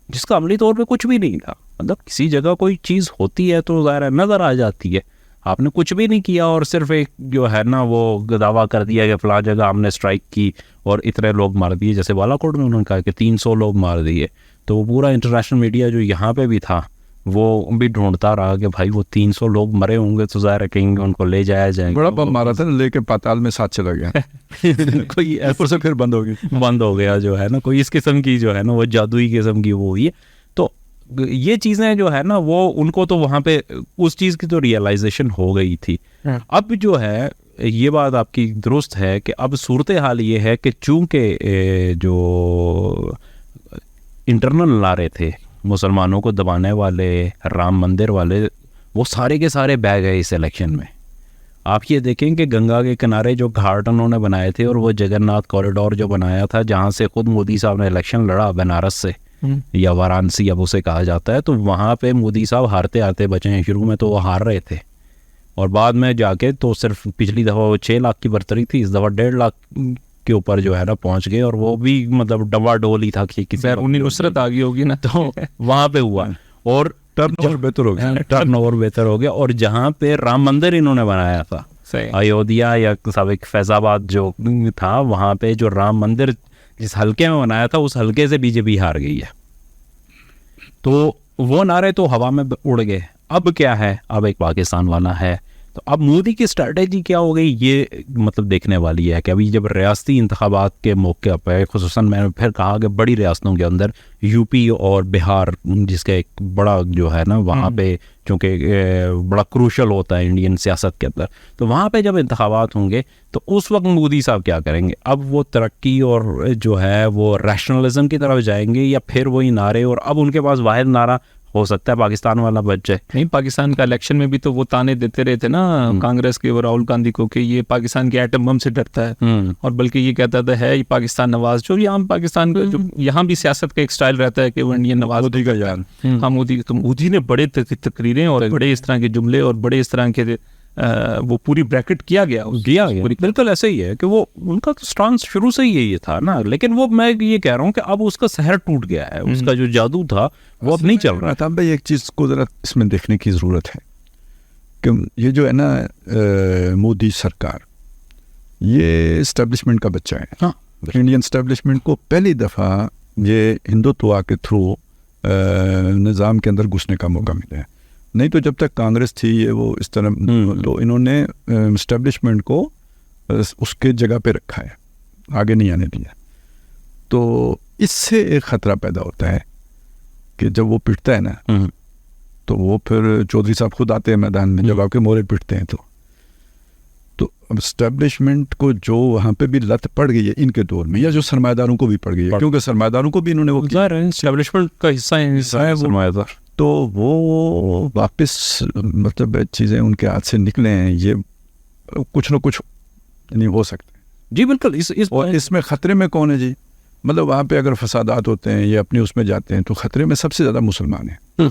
جس کا عملی طور پہ کچھ بھی نہیں تھا. مطلب کسی جگہ کوئی چیز ہوتی ہے تو ظاہر نظر آ جاتی ہے, آپ نے کچھ بھی نہیں کیا اور صرف ایک جو ہے نا وہ دعویٰ کر دیا کہ فلاں جگہ ہم نے سٹرائک کی اور اتنے لوگ مار دیے. جیسے بالا کوٹ میں انہوں نے کہا کہ 300 لوگ مار دیے, تو وہ پورا انٹرنیشنل میڈیا جو یہاں پہ بھی تھا وہ بھی ڈھونڈتا رہا کہ بھائی وہ 300 لوگ مرے ہوں گے تو ظاہر کہیں گے ان کو لے جایا جائے. بڑا بم مارا تھا, لے کے پاتال میں ساتھ چلا گیا, کوئی ایسے سے پھر بند ہو گئی, بند ہو گیا جو ہے نا, کوئی اس قسم کی جو ہے نا وہ جادوئی قسم کی وہ ہوئی ہے. تو یہ چیزیں جو ہے نا وہ ان کو تو وہاں پہ اس چیز کی تو ریئلائزیشن ہو گئی تھی. اب جو ہے یہ بات آپ کی درست ہے کہ اب صورتحال یہ ہے کہ چونکہ جو انٹرنل نعرے تھے مسلمانوں کو دبانے والے, رام مندر والے, وہ سارے کے سارے بہ گئے اس الیکشن میں. آپ یہ دیکھیں کہ گنگا کے کنارے جو گھاٹ انہوں نے بنائے تھے اور وہ جگن ناتھ کوریڈور جو بنایا تھا جہاں سے خود مودی صاحب نے الیکشن لڑا بنارس سے یا وارانسی اب اسے کہا جاتا ہے, تو وہاں پہ مودی صاحب ہارتے ہارتے بچے ہیں. شروع میں تو وہ ہار رہے تھے اور بعد میں جا کے تو صرف پچھلی دفعہ وہ 6 لاکھ کی برتری تھی, اس دفعہ 1.5 لاکھ کے اوپر جو ہے نا پہنچ گئے, اور وہ بھی مطلب ڈوا ڈول ہی تھا کہ کسی بیرونی نصرت آ گئی ہوگی نا, تو وہاں پہ ہوا اور ٹرن اوور بہتر ہو گیا, ٹرن اوور بہتر ہو گیا. اور جہاں پہ رام مندر انہوں نے بنایا تھا ایودھیا یا سابق فیض آباد جو تھا, وہاں پہ جو رام مندر جس حلقے میں بنایا تھا اس حلقے سے بی جے پی ہار گئی ہے. تو وہ نعرے تو ہوا میں اڑ گئے. اب کیا ہے, اب ایک پاکستان والا ہے. تو اب مودی کی اسٹریٹجی کیا ہو گئی یہ مطلب دیکھنے والی ہے کہ ابھی جب ریاستی انتخابات کے موقع پہ, خصوصاً میں نے پھر کہا کہ بڑی ریاستوں کے اندر یو پی اور بہار جس کا ایک بڑا جو ہے نا وہاں پہ چونکہ بڑا کروشل ہوتا ہے انڈین سیاست کے اندر, تو وہاں پہ جب انتخابات ہوں گے تو اس وقت مودی صاحب کیا کریں گے؟ اب وہ ترقی اور جو ہے وہ ریشنلزم کی طرف جائیں گے یا پھر وہی نعرے, اور اب ان کے پاس واحد نعرہ ہو سکتا ہے پاکستان والا بچ جائے. نہیں, پاکستان کا الیکشن میں بھی تو وہ تانے دیتے رہے تھے نا کانگریس کے اور راہل گاندھی کو کہ یہ پاکستان کے ایٹم بم سے ڈرتا ہے, اور بلکہ یہ کہتا تھا ہے یہ پاکستان نواز, جو یہاں پاکستان کا جو یہاں بھی سیاست کا ایک سٹائل رہتا ہے کہ وہ انڈین نواز مودی کا جان. ہاں مودی, تو مودی نے بڑے تقریریں اور بڑے اس طرح کے جملے اور بڑے اس طرح کے وہ پوری بریکٹ کیا گیا. بالکل ایسے ہی ہے کہ وہ ان کا تو سٹانس شروع سے ہی یہی تھا نا, لیکن وہ میں یہ کہہ رہا ہوں کہ اب اس کا سحر ٹوٹ گیا ہے, اس کا جو جادو تھا وہ اب نہیں چل رہا تھا. بھائی ایک چیز کو ذرا اس میں دیکھنے کی ضرورت ہے کہ یہ جو ہے نا مودی سرکار یہ اسٹیبلشمنٹ کا بچہ ہے. انڈین اسٹیبلشمنٹ کو پہلی دفعہ یہ ہندوتوا کے تھرو نظام کے اندر گھسنے کا موقع ملا ہے. نہیں تو جب تک کانگریس تھی یہ وہ اس طرح, تو انہوں نے اسٹیبلشمنٹ کو اس کے جگہ پہ رکھا ہے, آگے نہیں آنے دیا. تو اس سے ایک خطرہ پیدا ہوتا ہے کہ جب وہ پٹتا ہے نا تو وہ پھر چودھری صاحب خود آتے ہیں میدان میں جب آپ کے مورے پٹتے ہیں. تو اب اسٹیبلشمنٹ کو جو وہاں پہ بھی لت پڑ گئی ہے ان کے دور میں, یا جو سرمایہ داروں کو بھی پڑ گئی ہے, کیونکہ سرمایہ داروں کو بھی انہوں نے وہ اسٹیبلشمنٹ کا حصہ ہے سرمایہ دار, تو وہ واپس مطلب چیزیں ان کے ہاتھ سے نکلے ہیں, یہ کچھ نہ کچھ نہیں ہو سکتا. جی بالکل. اس میں خطرے میں کون ہے جی؟ مطلب وہاں پہ اگر فسادات ہوتے ہیں یا اپنے اس میں جاتے ہیں تو خطرے میں سب سے زیادہ مسلمان ہیں.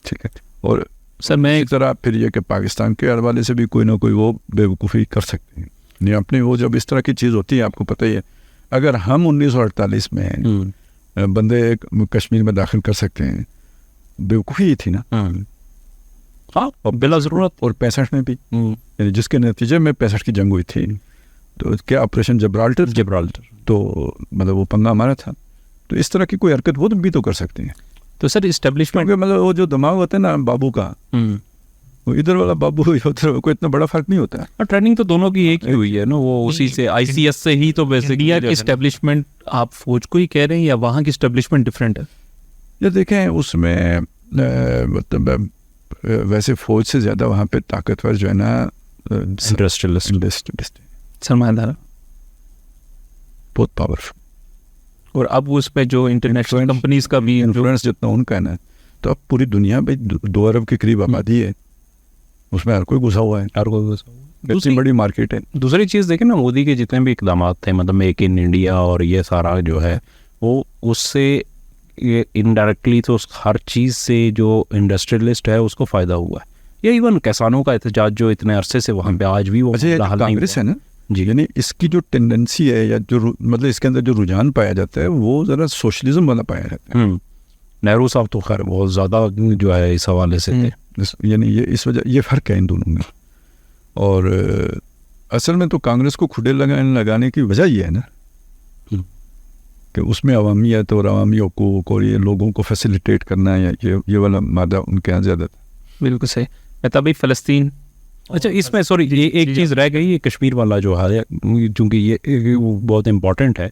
ٹھیک ہے. اور سر میں ایک طرح پھر یہ کہ پاکستان کے حوالے سے بھی کوئی نہ کوئی وہ بے وقوفی کر سکتے ہیں. نہیں اپنے وہ جب اس طرح کی چیز ہوتی ہے آپ کو پتہ ہی ہے, اگر ہم 1948 میں بندے کشمیر میں داخل کر سکتے ہیں, بے وقوفی ہی تھی نا. ہاں بلا ضرورت. اور 65 میں بھی, یعنی جس کے نتیجے میں 65 کی جنگ ہوئی تھی, تو کیا آپریشن جبرالٹر, تو مطلب وہ پنگا ہمارا تھا. تو اس طرح کی کوئی حرکت وہ بھی تو کر سکتے ہیں. تو سر اسٹیبلشمنٹ مطلب وہ جو دماغ ہوتا ہے نا بابو کا, وہ ادھر والا بابو ادھر, کوئی اتنا بڑا فرق نہیں ہوتا ہے. ٹریننگ تو دونوں کی ایک ہی ہوئی ہے نا, وہ اسی سے آئی سی ایس سے ہی تو انڈیا کی اسٹیبلشمنٹ آپ فوج کو ہی کہہ رہے ہیں یا وہاں کی اسٹیبلشمنٹ ڈفرینٹ ہے؟ یہ دیکھیں اس میں مطلب ویسے فوج سے زیادہ وہاں پہ طاقتور جو ہے نا انڈسٹریلسٹ سرمایہ دار بہت پاورفل. اور اب اس پہ جو انٹرنیشنل کمپنیز کا بھی انفلوئنس جتنا ان کا ہے نا, تو اب پوری دنیا میں 2 ارب کے قریب آبادی ہے, اس میں ہر کوئی گھسا ہوا ہے, ہر کوئی. اتنی بڑی مارکیٹ ہے. دوسری چیز دیکھیں نا, مودی کے جتنے بھی اقدامات تھے, مطلب میک ان انڈیا اور یہ سارا جو ہے, وہ اس سے انڈائریکٹلی تو ہر چیز سے جو انڈسٹریلسٹ ہے اس کو فائدہ ہوا ہے. یا ایون کسانوں کا احتجاج جو اتنے عرصے سے وہاں پہ آج بھی وہ کانگریس ہے نا جی, یعنی اس کی جو ٹینڈنسی ہے یا جو مطلب اس کے اندر جو رجحان پایا جاتا ہے وہ ذرا سوشلزم والا پایا جاتا ہے. نہرو صاحب تو خیر بہت زیادہ جو ہے اس حوالے سے تھے, یعنی یہ اس وجہ یہ فرق ہے ان دونوں میں. اور اصل میں تو کانگریس کو کھڑے لگانے کی وجہ یہ ہے نا کہ اس میں عوامیت اور عوامی حقوق اور یہ لوگوں کو فیسیلیٹیٹ کرنا ہے, یہ والا مادہ ان کے یہاں زیادہ تھا. بالکل صحیح. تبھی فلسطین, اچھا اس میں سوری یہ ایک چیز رہ گئی, یہ کشمیر والا جو ہے, چونکہ یہ بہت امپورٹنٹ ہے.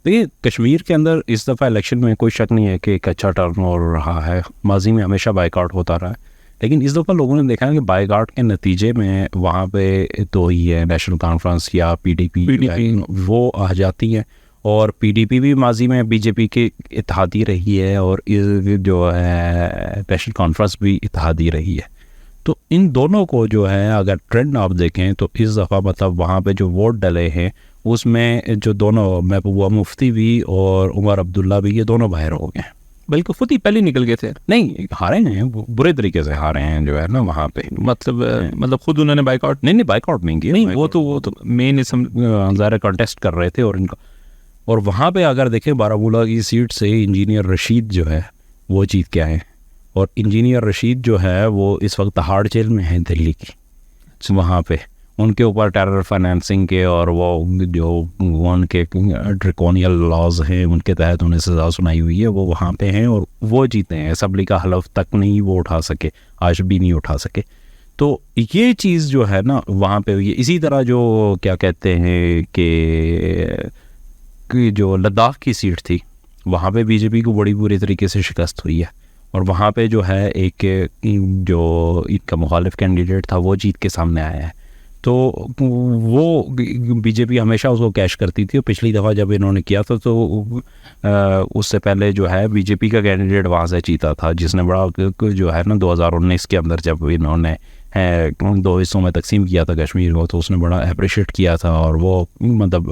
دیکھیے کشمیر کے اندر اس دفعہ الیکشن میں کوئی شک نہیں ہے کہ ایک اچھا ٹرن ہو رہا ہے, ماضی میں ہمیشہ بائیک آؤٹ ہوتا رہا ہے, لیکن اس دفعہ لوگوں نے دیکھا ہے کہ بائیک آؤٹ کے نتیجے میں وہاں پہ تو ہی ہے نیشنل کانفرنس یا پی ڈی پی وہ آ جاتی ہیں, اور پی ڈی پی بھی ماضی میں بی جے پی کے اتحادی رہی ہے, اور جو ہے نیشنل کانفرنس بھی اتحادی رہی ہے. تو ان دونوں کو جو ہے اگر ٹرینڈ آپ دیکھیں تو اس دفعہ مطلب وہاں پہ جو ووٹ ڈلے ہیں اس میں جو دونوں محبوبہ مفتی بھی اور عمر عبداللہ بھی, یہ دونوں باہر ہو گئے ہیں. بلکہ خود ہی پہلے نکل گئے تھے. نہیں ہارے ہیں, برے طریقے سے ہارے ہیں جو ہے نا وہاں پہ. مطلب خود انہوں نے بائیک آؤٹ نہیں بائیک آؤٹ نہیں کیا, نہیں وہ تو مین ظاہر کانٹیسٹ کر رہے تھے. اور ان کا اور وہاں پہ اگر دیکھیں بارہمولہ کی سیٹ سے انجینئر رشید جو ہے وہ جیت کے آئے, اور انجینئر رشید جو ہے وہ اس وقت تہاڑ جیل میں ہیں دلی کی. وہاں پہ ان کے اوپر ٹیرر فائنینسنگ کے اور وہ جو ان کے ڈریکونیل لاز ہیں ان کے تحت انہیں سزا سنائی ہوئی ہے, وہ وہاں پہ ہیں اور وہ جیتے ہیں. اسمبلی کا حلف تک نہیں وہ اٹھا سکے, آج بھی نہیں اٹھا سکے. تو یہ چیز جو ہے نا وہاں پہ ہوئی ہے. اسی طرح جو کیا کہتے ہیں کہ جو لداخ کی سیٹ تھی وہاں پہ بی جے پی کو بڑی بری طریقے سے شکست ہوئی ہے, اور وہاں پہ جو ہے ایک جو ان کا مخالف کینڈیڈیٹ تھا وہ جیت کے سامنے آیا ہے. تو وہ بی جے پی ہمیشہ اس کو کیش کرتی تھی, اور پچھلی دفعہ جب انہوں نے کیا تھا تو اس سے پہلے جو ہے بی جے پی کا کینڈیڈیٹ وہاں سے جیتا تھا, جس نے بڑا جو ہے نا 2019 کے اندر جب انہوں نے 2 حصوں میں تقسیم کیا تھا کشمیر کو, تو اس نے بڑا اپریشیٹ کیا تھا, اور وہ مطلب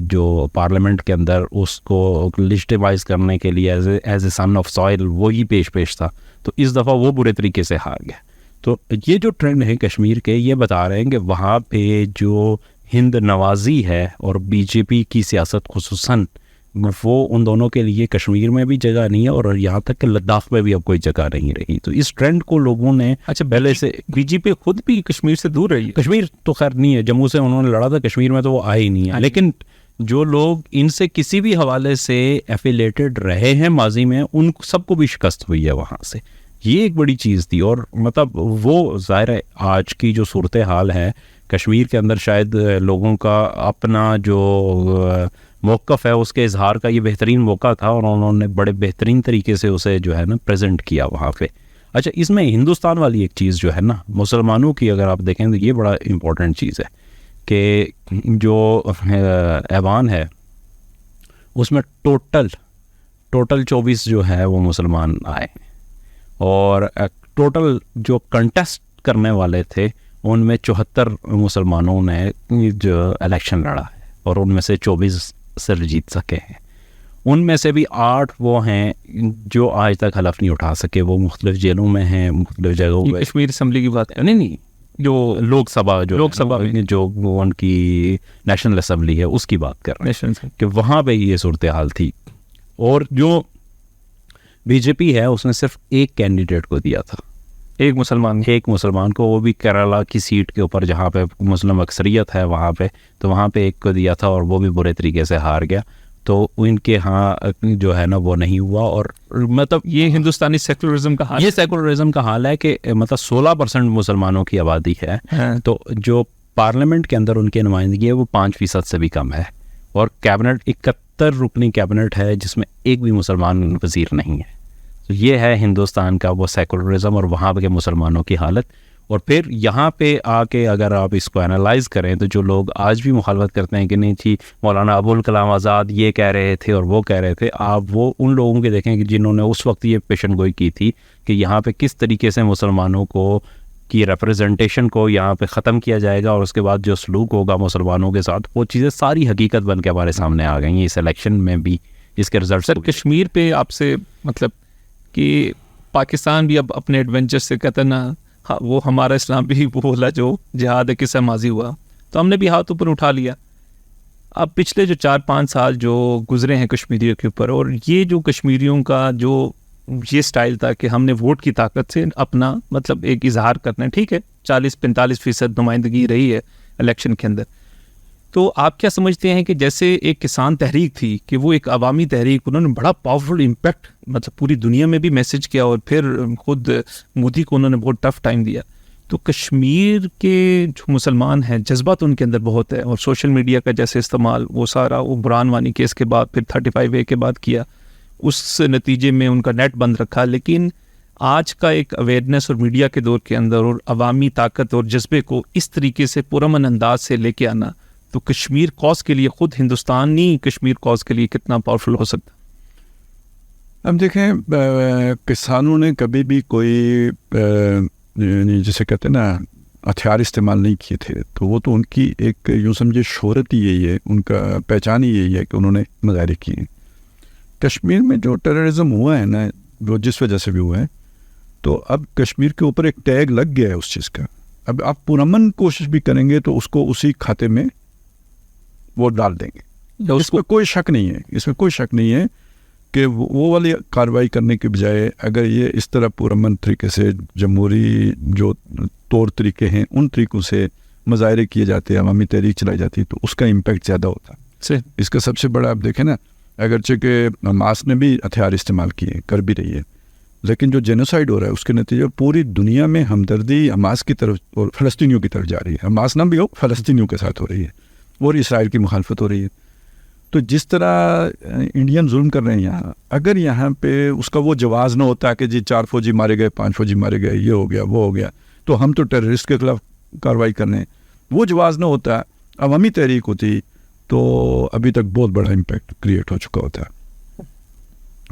جو پارلیمنٹ کے اندر اس کو لیجٹیمائز کرنے کے لیے as a son of soil وہی پیش تھا. تو اس دفعہ وہ برے طریقے سے ہار گیا. تو یہ جو ٹرینڈ ہے کشمیر کے, یہ بتا رہے ہیں کہ وہاں پہ جو ہند نوازی ہے اور بی جے پی کی سیاست خصوصاً وہ ان دونوں کے لیے کشمیر میں بھی جگہ نہیں ہے, اور یہاں تک کہ لداخ میں بھی اب کوئی جگہ نہیں رہی. تو اس ٹرینڈ کو لوگوں نے پہلے سے بی جے پی خود بھی کشمیر سے دور رہی ہے. کشمیر تو خیر نہیں ہے, جموں سے انہوں نے لڑا تھا, کشمیر میں تو وہ آئے ہی نہیں ہے. لیکن جو لوگ ان سے کسی بھی حوالے سے ایفیلیٹڈ رہے ہیں ماضی میں, ان سب کو بھی شکست ہوئی ہے وہاں سے. یہ ایک بڑی چیز تھی. اور مطلب وہ ظاہر ہے آج کی جو صورتحال ہے کشمیر کے اندر, شاید لوگوں کا اپنا جو موقف ہے اس کے اظہار کا یہ بہترین موقع تھا, اور انہوں نے بڑے بہترین طریقے سے اسے جو ہے نا پریزنٹ کیا وہاں پہ. اچھا اس میں ہندوستان والی ایک چیز جو ہے نا مسلمانوں کی اگر آپ دیکھیں تو یہ بڑا امپورٹنٹ چیز ہے کہ جو ایوان ہے اس میں ٹوٹل 24 جو ہے وہ مسلمان آئے, اور ٹوٹل جو کنٹیسٹ کرنے والے تھے ان میں 74 مسلمانوں نے جو الیکشن لڑا ہے, اور ان میں سے 24 سر جیت سکے ہیں. ان میں سے بھی 8 وہ ہیں جو آج تک حلف نہیں اٹھا سکے, وہ مختلف جیلوں میں ہیں, مختلف جگہوں پہ. کشمیر اسمبلی کی بات ہے نہیں جو لوک سبھا جو ان کی نیشنل اسمبلی ہے اس کی بات کر رہے ہیں کہ وہاں پہ یہ صورتحال تھی. اور جو بی جے پی ہے اس نے صرف ایک کینڈیڈیٹ کو دیا تھا, ایک مسلمان کو, وہ بھی کیرلا کی سیٹ کے اوپر جہاں پہ مسلم اکثریت ہے وہاں پہ, تو وہاں پہ ایک کو دیا تھا, اور وہ بھی برے طریقے سے ہار گیا. تو ان کے ہاں جو ہے نا وہ نہیں ہوا. اور مطلب یہ ہندوستانی سیکولرزم کا حال, یہ سیکولرزم کا حال ہے کہ مطلب 16% مسلمانوں کی آبادی ہے, تو جو پارلیمنٹ کے اندر ان کی نمائندگی ہے وہ 5% سے بھی کم ہے, اور کیبنٹ 71 رکنی کیبنٹ ہے جس میں ایک بھی مسلمان وزیر نہیں ہے. یہ ہے ہندوستان کا وہ سیکولرزم اور وہاں کے مسلمانوں کی حالت. اور پھر یہاں پہ آ کے اگر آپ اس کو انالائز کریں تو جو لوگ آج بھی مخالفت کرتے ہیں کہ نہیں تھی مولانا ابوالکلام آزاد یہ کہہ رہے تھے اور وہ کہہ رہے تھے, آپ وہ ان لوگوں کے دیکھیں کہ جنہوں نے اس وقت یہ پیشن گوئی کی تھی کہ یہاں پہ کس طریقے سے مسلمانوں کو کی ریپرزنٹیشن کو یہاں پہ ختم کیا جائے گا, اور اس کے بعد جو سلوک ہوگا مسلمانوں کے ساتھ, وہ چیزیں ساری حقیقت بن کے ہمارے سامنے آ گئی ہیں اس الیکشن میں بھی, اس کے رزلٹ. سر کشمیر پہ آپ سے مطلب کہ پاکستان بھی اب اپنے ایڈونچر سے کہتا نا وہ ہمارا اسلام بھی وہ بولا جو جہاد قصہ ماضی ہوا, تو ہم نے بھی ہاتھ اوپر اٹھا لیا. اب پچھلے جو 4-5 سال جو گزرے ہیں کشمیریوں کے اوپر, اور یہ جو کشمیریوں کا جو یہ سٹائل تھا کہ ہم نے ووٹ کی طاقت سے اپنا مطلب ایک اظہار کرنا ہے, ٹھیک ہے 40-45% نمائندگی رہی ہے الیکشن کے اندر, تو آپ کیا سمجھتے ہیں کہ جیسے ایک کسان تحریک تھی کہ وہ ایک عوامی تحریک, انہوں نے بڑا پاورفل امپیکٹ مطلب پوری دنیا میں بھی میسج کیا, اور پھر خود مودی کو انہوں نے بہت ٹف ٹائم دیا, تو کشمیر کے جو مسلمان ہیں جذبات ان کے اندر بہت ہے, اور سوشل میڈیا کا جیسے استعمال وہ سارا وہ برہان وانی کیس کے بعد پھر 35A کے بعد کیا, اس نتیجے میں ان کا نیٹ بند رکھا. لیکن آج کا ایک اویئرنیس اور میڈیا کے دور کے اندر اور عوامی طاقت اور جذبے کو اس طریقے سے پرامن انداز سے لے کے آنا, تو کشمیر کاز کے لیے خود ہندوستانی کشمیر کاز کے لیے کتنا پاورفل ہو سکتا؟ اب دیکھیں کسانوں نے کبھی بھی کوئی جسے کہتے ہیں نا ہتھیار استعمال نہیں کیے تھے, تو وہ تو ان کی ایک یوں سمجھے شہرت ہی یہی ہے, ان کا پہچان ہی یہی ہے کہ انہوں نے مظاہرے کیے. کشمیر میں جو ٹیررزم ہوا ہے نا, وہ جس وجہ سے بھی ہوا ہے, تو اب کشمیر کے اوپر ایک ٹیگ لگ گیا ہے اس چیز کا. اب آپ پرامن کوشش بھی کریں گے تو اس کو اسی کھاتے میں وہ ڈال دیں گے, اس میں کوئی شک نہیں ہے, اس میں کوئی شک نہیں ہے کہ وہ والی کارروائی کرنے کے بجائے اگر یہ اس طرح پرامن طریقے سے جمہوری جو طور طریقے ہیں ان طریقوں سے مظاہرے کیے جاتے ہیں, عوامی تحریک چلائی جاتی ہے, تو اس کا امپیکٹ زیادہ ہوتا ہے. اس کا سب سے بڑا آپ دیکھیں نا, اگرچہ کہ حماس نے بھی ہتھیار استعمال کیے, کر بھی رہی ہے, لیکن جو جینوسائیڈ ہو رہا ہے اس کے نتیجے پوری دنیا میں ہمدردی حماس کی طرف اور فلسطینیوں کی طرف جا رہی ہے. حماس نہ بھی ہو, فلسطینیوں کے ساتھ ہو رہی ہے, اور اسرائیل کی مخالفت ہو رہی ہے. تو جس طرح انڈین ظلم کر رہے ہیں یہاں, اگر یہاں پہ اس کا وہ جواز نہ ہوتا کہ جی 4 فوجی مارے گئے, 5 فوجی مارے گئے, یہ ہو گیا وہ ہو گیا, تو ہم تو ٹیررسٹ کے خلاف کارروائی کر رہے ہیں, وہ جواز نہ ہوتا, عوامی تحریک ہوتی, تو ابھی تک بہت بڑا امپیکٹ کریٹ ہو چکا ہوتا.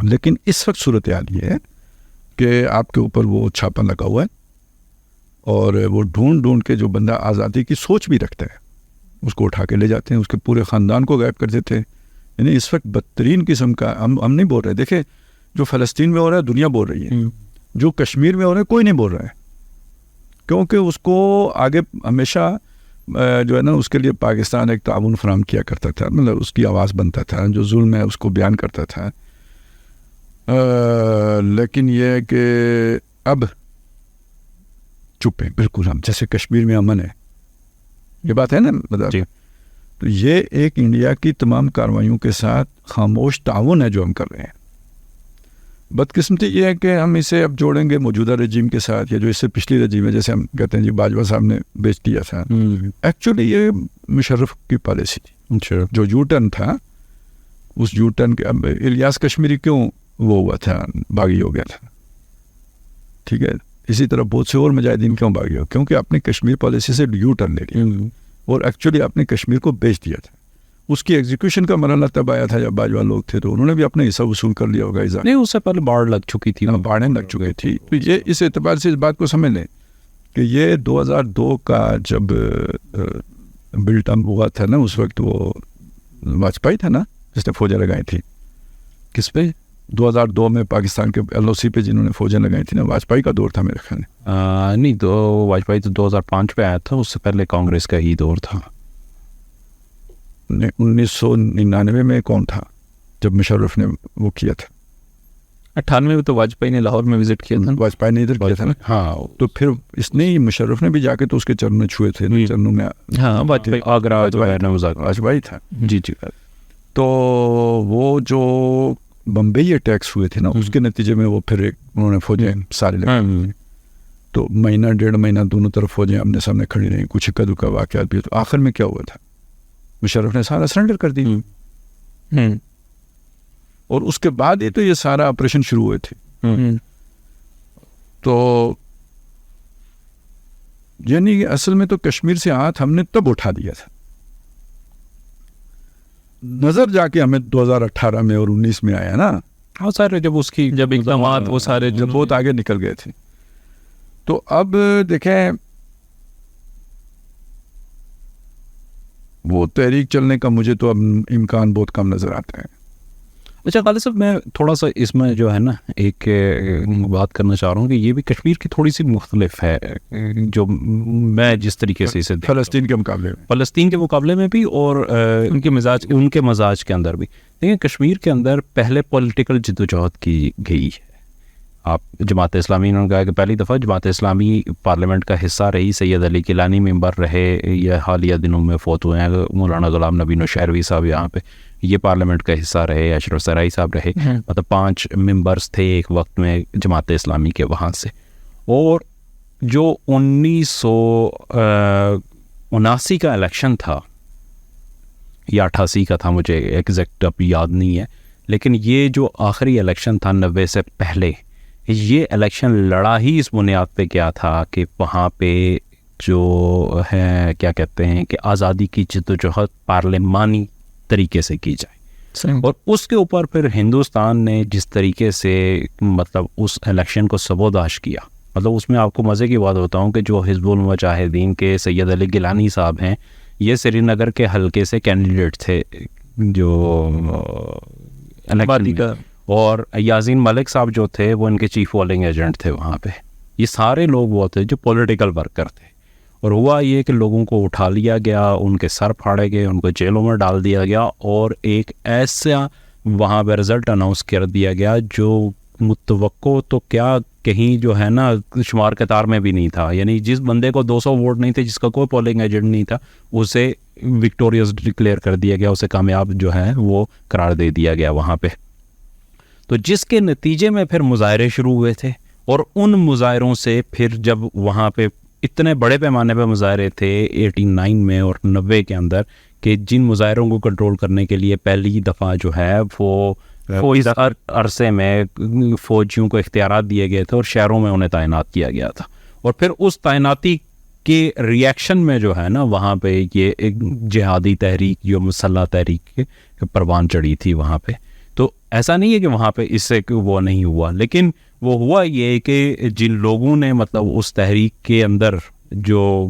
لیکن اس وقت صورتحال یہ ہے کہ آپ کے اوپر وہ چھاپا لگا ہوا ہے, اور وہ ڈھونڈ کے جو بندہ آزادی کی سوچ بھی رکھتا ہے اس کو اٹھا کے لے جاتے ہیں, اس کے پورے خاندان کو غائب کر دیتے ہیں. یعنی اس وقت بدترین قسم کا ہم نہیں بول رہے, دیکھیں جو فلسطین میں ہو رہا ہے دنیا بول رہی ہے, جو کشمیر میں ہو رہا ہے کوئی نہیں بول رہا ہے, کیونکہ اس کو آگے ہمیشہ جو ہے نا اس کے لیے پاکستان ایک تعاون فراہم کیا کرتا تھا, مطلب اس کی آواز بنتا تھا, جو ظلم ہے اس کو بیان کرتا تھا. لیکن یہ ہے کہ اب چپ ہیں بالکل, ہم جیسے کشمیر میں امن ہے, یہ بات ہے نا مطلب جی. تو یہ ایک انڈیا کی تمام کارروائیوں کے ساتھ خاموش تعاون ہے جو ہم کر رہے ہیں. بدقسمتی یہ ہے کہ ہم اسے اب جوڑیں گے موجودہ رجیم کے ساتھ, یا جو اس سے پچھلی رجیم ہے, جیسے ہم کہتے ہیں جی باجوہ صاحب نے بیچ دیا تھا. ایکچولی یہ مشرف کی پالیسی تھی, جو یو ٹرن تھا, اس یو ٹرن کے اب الیاس کشمیری کیوں وہ ہوا تھا, باغی ہو گیا تھا, ٹھیک ہے, اسی طرح بہت سے اور مجاہدین کیوں باغی ہو, کیونکہ اپنی کشمیر پالیسی سے یو ٹرن لے لیا اور ایکچولی اپنے کشمیر کو بیچ دیا تھا. اس کی ایگزیکیوشن کا مرحلہ تب آیا تھا جب باجوہ لوگ تھے, تو انہوں نے بھی اپنا حصہ وصول کر لیا ہوگا. نہیں, اس سے پہلے باڑ لگ چکی تھی, باڑیں لگ چکی تھی. تو یہ اس اعتبار سے اس بات کو سمجھ لیں کہ یہ 2002 کا جب بلٹ اپ ہوا تھا نا, اس وقت وہ واجپئی تھا نا جس نے فوجیں لگائی تھی. کس پہ؟ 2002 میں پاکستان کے LOC پہ جنہوں نے فوجیں لگائی تھی نا, واجپئی کا دور تھا میرے خیال میں. نہیں, تو واجپئی تو 2005 پہ آیا تھا, اس سے پہلے کانگریس کا ہی دور تھا. 1999 میں کون تھا جب مشرف نے وہ کیا تھا؟ 98 میں تو واجپئی نے لاہور میں وزٹ کیا تھا, واجپئی نے ادھر کیا تھا نا. ہاں, تو پھر اس نے مشرف نے بھی جا کے تو اس کے چرنوں چھوئے تھے, چرنوں میں. ہاں, واجپئی آگرہ واجپئی تھا. جی جی. تو وہ جو بمبئی اٹیکس ہوئے تھے نا, اس کے نتیجے میں وہ پھر انہوں نے فوجیں سارے لگائی, تو مہینہ 1.5 مہینہ دونوں طرف فوجیں آمنے سامنے کھڑی رہیں, کچھ اکا دکا واقعات بھی. تو آخر میں کیا ہوا تھا, مشرف نے سارا سرنڈر کر دی, اور اس کے بعد یہ تو یہ سارا آپریشن شروع ہوئے تھے. تو یعنی کہ اصل میں تو کشمیر سے ہاتھ ہم نے تب اٹھا دیا تھا، نظر جا کے ہمیں 2018 میں اور 19 میں آیا نا، ہاں سارے جب اس کی جب اقدامات وہ سارے جب بہت آگے نکل گئے تھے. تو اب دیکھیں وہ تحریک چلنے کا مجھے تو اب امکان بہت کم نظر آتا ہے. اچھا خالد صاحب، میں تھوڑا سا اس میں جو ہے نا ایک بات کرنا چاہ رہا ہوں کہ یہ بھی کشمیر کی تھوڑی سی مختلف ہے، جو میں جس طریقے سے اسے فلسطین کے مقابلے میں، فلسطین کے مقابلے میں بھی اور ان کے مزاج کے اندر بھی. دیکھیں کشمیر کے اندر پہلے پولیٹیکل جدوجہد کی گئی ہے. آپ جماعت اسلامی نے کہا کہ پہلی دفعہ جماعت اسلامی پارلیمنٹ کا حصہ رہی، سید علی گیلانی ممبر رہے، یہ حالیہ دنوں میں فوت ہوئے ہیں، مولانا غلام نبی نوشہروی صاحب یہاں پہ یہ پارلیمنٹ کا حصہ رہے، اشرف سرائی صاحب رہے، مطلب 5 ممبرز تھے ایک وقت میں جماعت اسلامی کے وہاں سے. اور جو 1979 کا الیکشن تھا یا 88 کا تھا، مجھے ایگزیکٹ اب یاد نہیں ہے، لیکن یہ جو آخری الیکشن تھا 90 سے پہلے، یہ الیکشن لڑا ہی اس بنیاد پہ کیا تھا کہ وہاں پہ جو ہے کیا کہتے ہیں کہ آزادی کی جدوجہد پارلیمانی طریقے سے کی جائے. اور اس کے اوپر پھر ہندوستان نے جس طریقے سے مطلب اس الیکشن کو سبوداش کیا، مطلب اس میں آپ کو مزے کی بات بتاؤں کہ جو حزب المجاہدین کے سید علی گیلانی صاحب ہیں، یہ سری نگر کے حلقے سے کینڈیڈیٹ تھے جو الیکشن کا، اور یاسین ملک صاحب جو تھے وہ ان کے چیف پولنگ ایجنٹ تھے وہاں پہ. یہ سارے لوگ وہ تھے جو پولیٹیکل ورکر تھے. اور ہوا یہ کہ لوگوں کو اٹھا لیا گیا، ان کے سر پھاڑے گئے، ان کو جیلوں میں ڈال دیا گیا، اور ایک ایسا وہاں پہ رزلٹ اناؤنس کر دیا گیا جو متوقع تو کیا کہیں جو ہے نا شمار قطار میں بھی نہیں تھا. یعنی جس بندے کو 200 ووٹ نہیں تھے، جس کا کوئی پولنگ ایجنٹ نہیں تھا، اسے وکٹوریس ڈکلیئر کر دیا گیا، اسے کامیاب جو ہے وہ قرار دے دیا گیا وہاں پہ. تو جس کے نتیجے میں پھر مظاہرے شروع ہوئے تھے، اور ان مظاہروں سے پھر جب وہاں پہ اتنے بڑے پیمانے پہ مظاہرے تھے 89 میں اور 90 کے اندر، کہ جن مظاہروں کو کنٹرول کرنے کے لیے پہلی دفعہ جو ہے وہ اس عرصے میں فوجیوں کو اختیارات دیے گئے تھے اور شہروں میں انہیں تعینات کیا گیا تھا. اور پھر اس تعیناتی کے ریئیکشن میں جو ہے نا وہاں پہ یہ ایک جہادی تحریک، جو مسلح تحریک کے پروان چڑھی تھی وہاں پہ. تو ایسا نہیں ہے کہ وہاں پہ اس سے وہ نہیں ہوا، لیکن وہ ہوا یہ کہ جن لوگوں نے مطلب اس تحریک کے اندر جو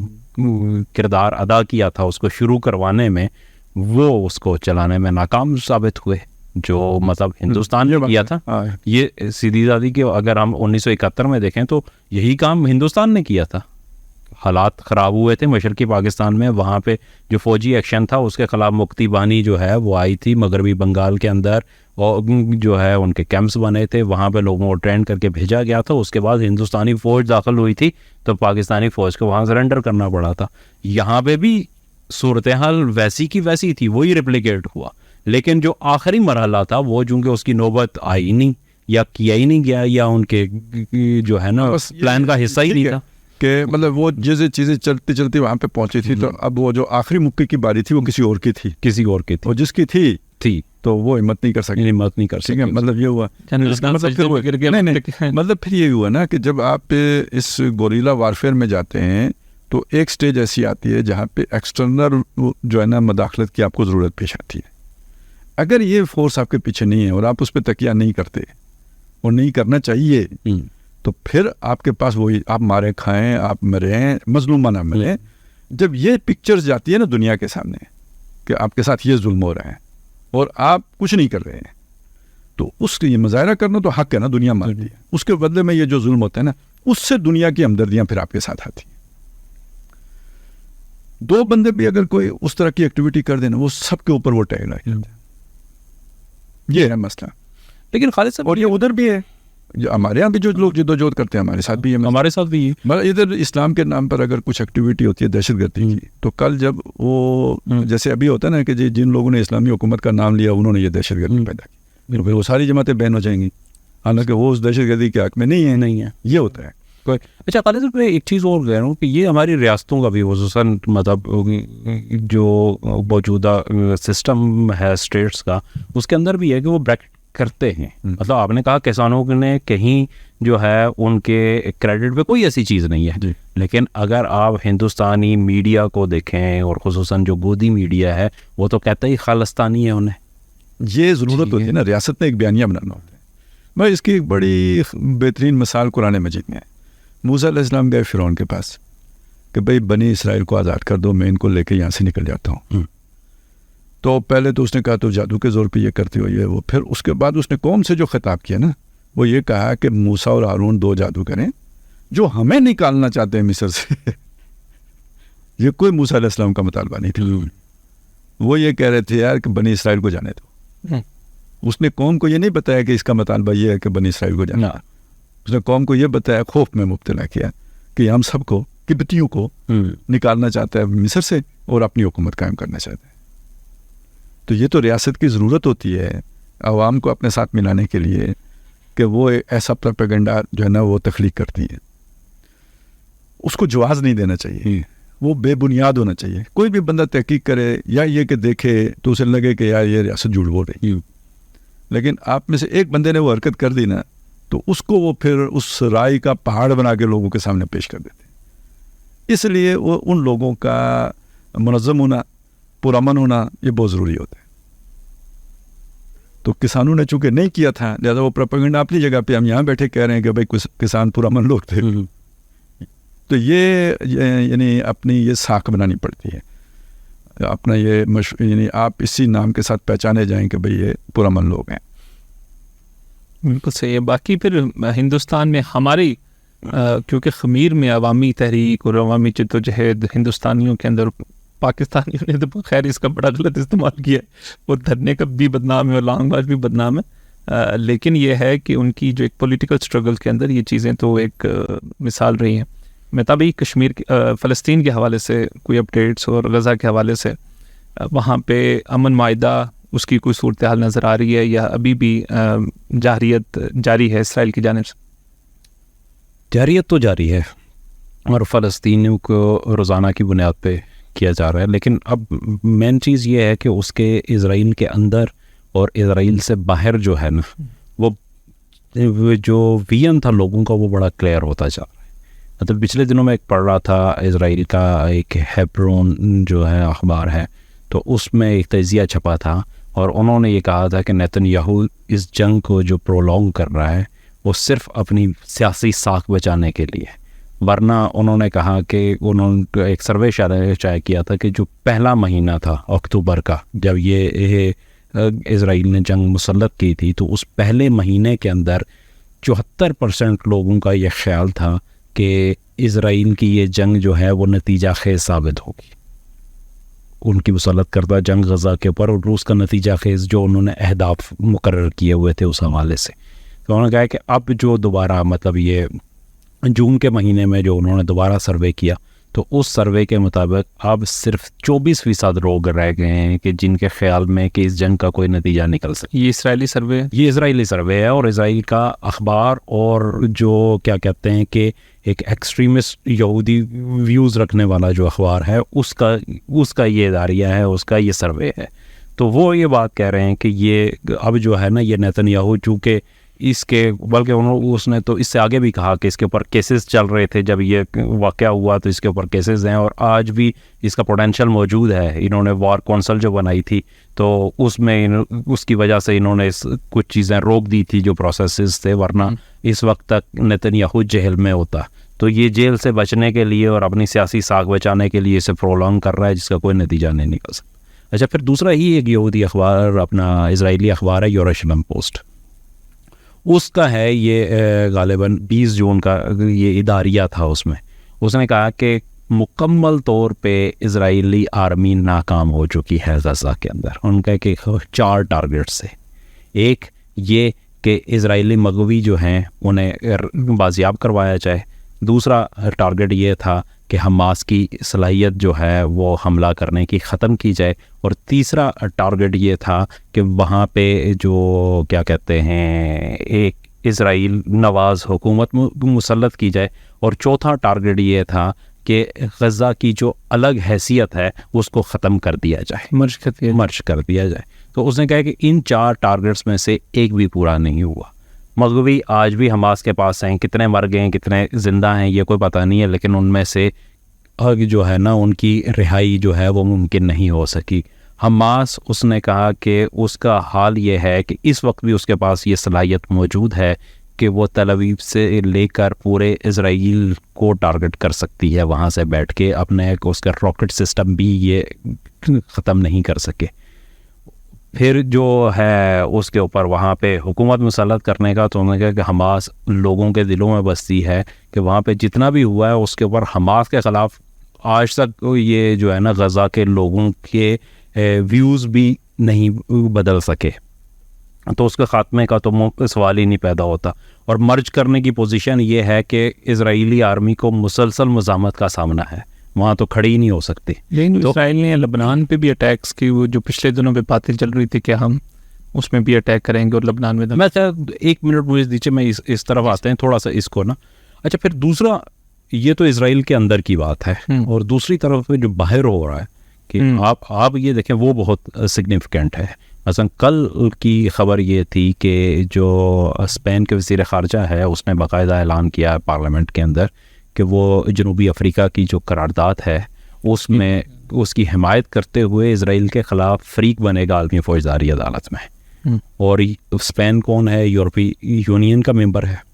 کردار ادا کیا تھا اس کو شروع کروانے میں، وہ اس کو چلانے میں ناکام ثابت ہوئے. جو مطلب ہندوستان نے کیا تھا، یہ سیدھی سادی کہ اگر ہم 1971 میں دیکھیں تو یہی کام ہندوستان نے کیا تھا. حالات خراب ہوئے تھے مشرقی پاکستان میں، وہاں پہ جو فوجی ایکشن تھا اس کے خلاف مکتی بانی جو ہے وہ آئی تھی مغربی بنگال کے اندر، اور جو ہے ان کے کیمپس بنے تھے، وہاں پہ لوگوں کو ٹرین کر کے بھیجا گیا تھا. اس کے بعد ہندوستانی فوج داخل ہوئی تھی تو پاکستانی فوج کو وہاں سرنڈر کرنا پڑا تھا. یہاں پہ بھی صورتحال ویسی کی ویسی تھی، وہی ریپلیکیٹ ہوا. لیکن جو آخری مرحلہ تھا وہ چونکہ اس کی نوبت آئی نہیں، یا کیا ہی نہیں گیا، یا ان کے جو ہے نا پلان کا حصہ ہی نہیں تھا، کہ مطلب وہ جیسے چیزیں چلتی چلتی وہاں پہ پہنچی تھی، تو اب وہ جو آخری مکے کی باری تھی وہ کسی اور کی تھی، اور جس کی تھی تو وہ ہمت نہیں کر سکتی، مطلب یہ ہوا. مطلب پھر یہ ہوا نا کہ جب آپ اس گوریلا وارفیئر میں جاتے ہیں تو ایک سٹیج ایسی آتی ہے جہاں پہ ایکسٹرنل جو ہے نا مداخلت کی آپ کو ضرورت پیش آتی ہے. اگر یہ فورس آپ کے پیچھے نہیں ہے اور آپ اس پہ تکیہ نہیں کرتے اور نہیں کرنا چاہیے، تو پھر آپ کے پاس وہی آپ مارے کھائیں، آپ مریں، مظلومہ نہ ملیں. جب یہ پکچرز جاتی ہے نا دنیا کے سامنے کہ آپ کے ساتھ یہ ظلم ہو رہا ہے اور آپ کچھ نہیں کر رہے ہیں، تو اس کے یہ مظاہرہ کرنا تو حق ہے نا، دنیا مانتی ہے. اس کے بدلے میں یہ جو ظلم ہوتا ہے نا، اس سے دنیا کی ہمدردیاں پھر آپ کے ساتھ آتی ہیں. 2 بندے بھی اگر کوئی اس طرح کی ایکٹیویٹی کر دینا، وہ سب کے اوپر وہ ٹیگ لگ جاتا ہے. یہ ہے مسئلہ. لیکن خالد صاحب، اور یہ ادھر بھی ہے، جو ہمارے یہاں بھی جو لوگ جدوجہد کرتے ہیں ہمارے ساتھ بھی ہے. ہمارے ساتھ بھی ادھر اسلام کے نام پر اگر کچھ ایکٹیویٹی ہوتی ہے دہشت گردی کی، تو کل جب وہ جیسے ابھی ہوتا ہے نا کہ جن لوگوں نے اسلامی حکومت کا نام لیا انہوں نے یہ دہشت گردی پیدا کی، پھر وہ ساری جماعتیں بین ہو جائیں گی، حالانکہ وہ اس دہشت گردی کے حق میں نہیں ہے. یہ ہوتا ہے. اچھا خالد صاحب، میں ایک چیز اور کہہ رہا ہوں کہ یہ ہماری ریاستوں کا بھی خصوصاً مطلب جو موجودہ سسٹم ہے اسٹیٹس کا، اس کے اندر بھی ہے کہ وہ بریکٹ کرتے ہیں. مطلب آپ نے کہا کسانوں نے کہیں جو ہے ان کے کریڈٹ پہ کوئی ایسی چیز نہیں ہے, لیکن اگر آپ ہندوستانی میڈیا کو دیکھیں اور خصوصاً جو گودی میڈیا ہے وہ تو کہتا ہی خالستانی ہے انہیں. یہ ضرورت ہوتی ہے نا, ریاست نے ایک بیانیہ بنانا ہوتا ہے. میں اس کی ایک بڑی بہترین مثال قرآن مجید میں ہے. موسیٰ علیہ السلام گئے فرعون کے پاس کہ بھئی بنی اسرائیل کو آزاد کر دو, میں ان کو لے کے یہاں سے نکل جاتا ہوں. تو پہلے تو اس نے کہا تو جادو کے زور پہ یہ کرتے ہو یہ وہ. پھر اس کے بعد اس نے قوم سے جو خطاب کیا نا, وہ یہ کہا کہ موسیٰ اور ہارون 2 جادو کریں جو ہمیں نکالنا چاہتے ہیں مصر سے. یہ کوئی موسیٰ علیہ السلام کا مطالبہ نہیں تھا. وہ یہ کہہ رہے تھے یار کہ بنی اسرائیل کو جانے دو. اس نے قوم کو یہ نہیں بتایا کہ اس کا مطالبہ یہ ہے کہ بنی اسرائیل کو جانا. اس نے قوم کو یہ بتایا, خوف میں مبتلا کیا کہ ہم سب کو قبطیوں کو نکالنا چاہتا ہے مصر سے اور اپنی حکومت قائم کرنا چاہتا ہے. تو یہ تو ریاست کی ضرورت ہوتی ہے عوام کو اپنے ساتھ ملانے کے لیے کہ وہ ایسا پروپیگنڈا جو ہے نا وہ تخلیق کرتی ہے. اس کو جواز نہیں دینا چاہیے, وہ بے بنیاد ہونا چاہیے. کوئی بھی بندہ تحقیق کرے یا یہ کہ دیکھے تو اسے لگے کہ یار یہ ریاست جھوٹ بول رہی ہے, لیکن آپ میں سے ایک بندے نے وہ حرکت کر دی نا تو اس کو وہ پھر اس رائے کا پہاڑ بنا کے لوگوں کے سامنے پیش کر دیتے ہیں. اس لیے وہ ان لوگوں کا منظم ہونا, پرامن ہونا یہ بہت ضروری ہوتا ہے. تو کسانوں نے چونکہ نہیں کیا تھا لہٰذا وہ پروپیگنڈا اپنی جگہ پہ, ہم یہاں بیٹھے کہہ رہے ہیں کہ بھائی کسان پرامن لوگ تھے. تو یہ یعنی اپنی یہ ساکھ بنانی پڑتی ہے, اپنا یہ یعنی آپ اسی نام کے ساتھ پہچانے جائیں کہ بھئی یہ پرامن لوگ ہیں. بالکل صحیح ہے. باقی پھر ہندوستان میں ہماری کیونکہ خمیر میں عوامی تحریک اور عوامی جدوجہد ہندوستانیوں کے اندر, پاکستانیوں نے تو خیر اس کا بڑا غلط استعمال کیا ہے, وہ دھرنے کا بھی بدنام ہے اور لانگ مارچ بھی بدنام ہے, لیکن یہ ہے کہ ان کی جو ایک پولیٹیکل سٹرگل کے اندر یہ چیزیں تو ایک مثال رہی ہیں. میں تبھی کشمیر فلسطین کے حوالے سے کوئی اپڈیٹس اور غزہ کے حوالے سے وہاں پہ امن معاہدہ اس کی کوئی صورتحال نظر آ رہی ہے یا ابھی بھی جارحیت جاری ہے اسرائیل کی جانب سے؟ جارحیت تو جاری ہے اور فلسطینیوں کو روزانہ کی بنیاد پہ کیا جا رہا ہے, لیکن اب مین چیز یہ ہے کہ اس کے اسرائیل کے اندر اور اسرائیل سے باہر جو ہے نا وہ جو ویژن تھا لوگوں کا وہ بڑا کلیئر ہوتا جا رہا ہے. مطلب پچھلے دنوں میں ایک پڑھ رہا تھا اسرائیل کا ایک ہیبرون جو ہے اخبار ہے, تو اس میں ایک تجزیہ چھپا تھا اور انہوں نے یہ کہا تھا کہ نیتن یاہو اس جنگ کو جو پرولونگ کر رہا ہے وہ صرف اپنی سیاسی ساکھ بچانے کے لیے, ورنہ انہوں نے کہا کہ انہوں نے ایک سروے شائع کیا تھا کہ جو پہلا مہینہ تھا اکتوبر کا جب یہ اسرائیل نے جنگ مسلط کی تھی, تو اس پہلے مہینے کے اندر 74% لوگوں کا یہ خیال تھا کہ اسرائیل کی یہ جنگ جو ہے وہ نتیجہ خیز ثابت ہوگی. ان کی مسلط کردہ جنگ غزہ کے اوپر اور روس کا نتیجہ خیز جو انہوں نے اہداف مقرر کیے ہوئے تھے اس حوالے سے. تو انہوں نے کہا کہ اب جو دوبارہ مطلب یہ جون کے مہینے میں جو انہوں نے دوبارہ سروے کیا تو اس سروے کے مطابق اب صرف 24% لوگ رہ گئے ہیں کہ جن کے خیال میں کہ اس جنگ کا کوئی نتیجہ نکل سکے. یہ اسرائیلی سروے یہ اسرائیلی سروے ہے اور اسرائیل کا اخبار اور جو کیا کہتے ہیں کہ ایک ایکسٹریمسٹ یہودی ویوز رکھنے والا جو اخبار ہے اس کا یہ اداریہ ہے, اس کا یہ سروے ہے. تو وہ یہ بات کہہ رہے ہیں کہ یہ اب جو ہے نا یہ نیتن یاہو چونکہ اس کے بلکہ اس نے تو اس سے آگے بھی کہا کہ اس کے اوپر کیسز چل رہے تھے جب یہ واقعہ ہوا تو اس کے اوپر کیسز ہیں اور آج بھی اس کا پوٹینشیل موجود ہے. انہوں نے وار کونسل جو بنائی تھی تو اس میں اس کی وجہ سے انہوں نے کچھ چیزیں روک دی تھی جو پروسیسز تھے, ورنہ اس وقت تک نیتن یاہو جیل میں ہوتا. تو یہ جیل سے بچنے کے لیے اور اپنی سیاسی ساکھ بچانے کے لیے اسے پرولونگ کر رہا ہے جس کا کوئی نتیجہ نہیں نکل سکتا. اچھا, پھر دوسرا ہی ایک یہودی اخبار اپنا اسرائیلی اخبار ہے یروشلم پوسٹ. اس کا ہے یہ غالباً 20 جون کا یہ اداریہ تھا. اس نے کہا کہ مکمل طور پہ اسرائیلی آرمی ناکام ہو چکی ہے غزہ کے اندر. ان کا کہ 4 ٹارگیٹس ہے. ایک یہ کہ اسرائیلی مغوی جو ہیں انہیں بازیاب کروایا جائے. دوسرا ٹارگیٹ یہ تھا کہ حماس کی صلاحیت جو ہے وہ حملہ کرنے کی ختم کی جائے. اور تیسرا ٹارگیٹ یہ تھا کہ وہاں پہ جو کیا کہتے ہیں ایک اسرائیل نواز حکومت مسلط کی جائے. اور چوتھا ٹارگیٹ یہ تھا کہ غزہ کی جو الگ حیثیت ہے اس کو ختم کر دیا جائے, مرج کر دیا جائے. تو اس نے کہا کہ ان 4 ٹارگٹس میں سے ایک بھی پورا نہیں ہوا. مغوی آج بھی حماس کے پاس ہیں, کتنے مر گئے ہیں کتنے زندہ ہیں یہ کوئی پتہ نہیں ہے, لیکن ان میں سے جو ہے نا ان کی رہائی جو ہے وہ ممکن نہیں ہو سکی. حماس اس نے کہا کہ اس کا حال یہ ہے کہ اس وقت بھی اس کے پاس یہ صلاحیت موجود ہے کہ وہ تل ابیب سے لے کر پورے اسرائیل کو ٹارگٹ کر سکتی ہے وہاں سے بیٹھ کے, اپنے اس کا راکٹ سسٹم بھی یہ ختم نہیں کر سکے. پھر جو ہے اس کے اوپر وہاں پہ حکومت مسلط کرنے کا, تو انہوں نے کہا کہ حماس لوگوں کے دلوں میں بستی ہے کہ وہاں پہ جتنا بھی ہوا ہے اس کے اوپر حماس کے خلاف آج تک یہ جو ہے نا غزہ کے لوگوں کے ویوز بھی نہیں بدل سکے. تو اس کے خاتمے کا تو سوال ہی نہیں پیدا ہوتا. اور مرج کرنے کی پوزیشن یہ ہے کہ اسرائیلی آرمی کو مسلسل مزاحمت کا سامنا ہے, وہاں تو کھڑی ہی نہیں ہو سکتی. لیکن اسرائیل نے لبنان پہ بھی اٹیکس کی, وہ جو پچھلے دنوں پہ باتیں چل رہی تھی کہ ہم اس میں بھی اٹیک کریں گے اور لبنان میں. میں 1 منٹ مجھے دیجیے, میں اس طرف آتے ہیں تھوڑا سا اس کو نا. اچھا, پھر دوسرا یہ تو اسرائیل کے اندر کی بات ہے, اور دوسری طرف جو باہر ہو رہا ہے کہ آپ یہ دیکھیں وہ بہت سگنیفیکنٹ ہے. مثلا کل کی خبر یہ تھی کہ جو اسپین کے وزیر خارجہ ہے اس نے باقاعدہ اعلان کیا پارلیمنٹ کے اندر کہ وہ جنوبی افریقہ کی جو قرارداد ہے اس میں اس کی حمایت کرتے ہوئے اسرائیل کے خلاف فریق بنے گا عالمی فوجداری عدالت میں. اور اسپین کون ہے؟ یورپی یونین کا ممبر ہے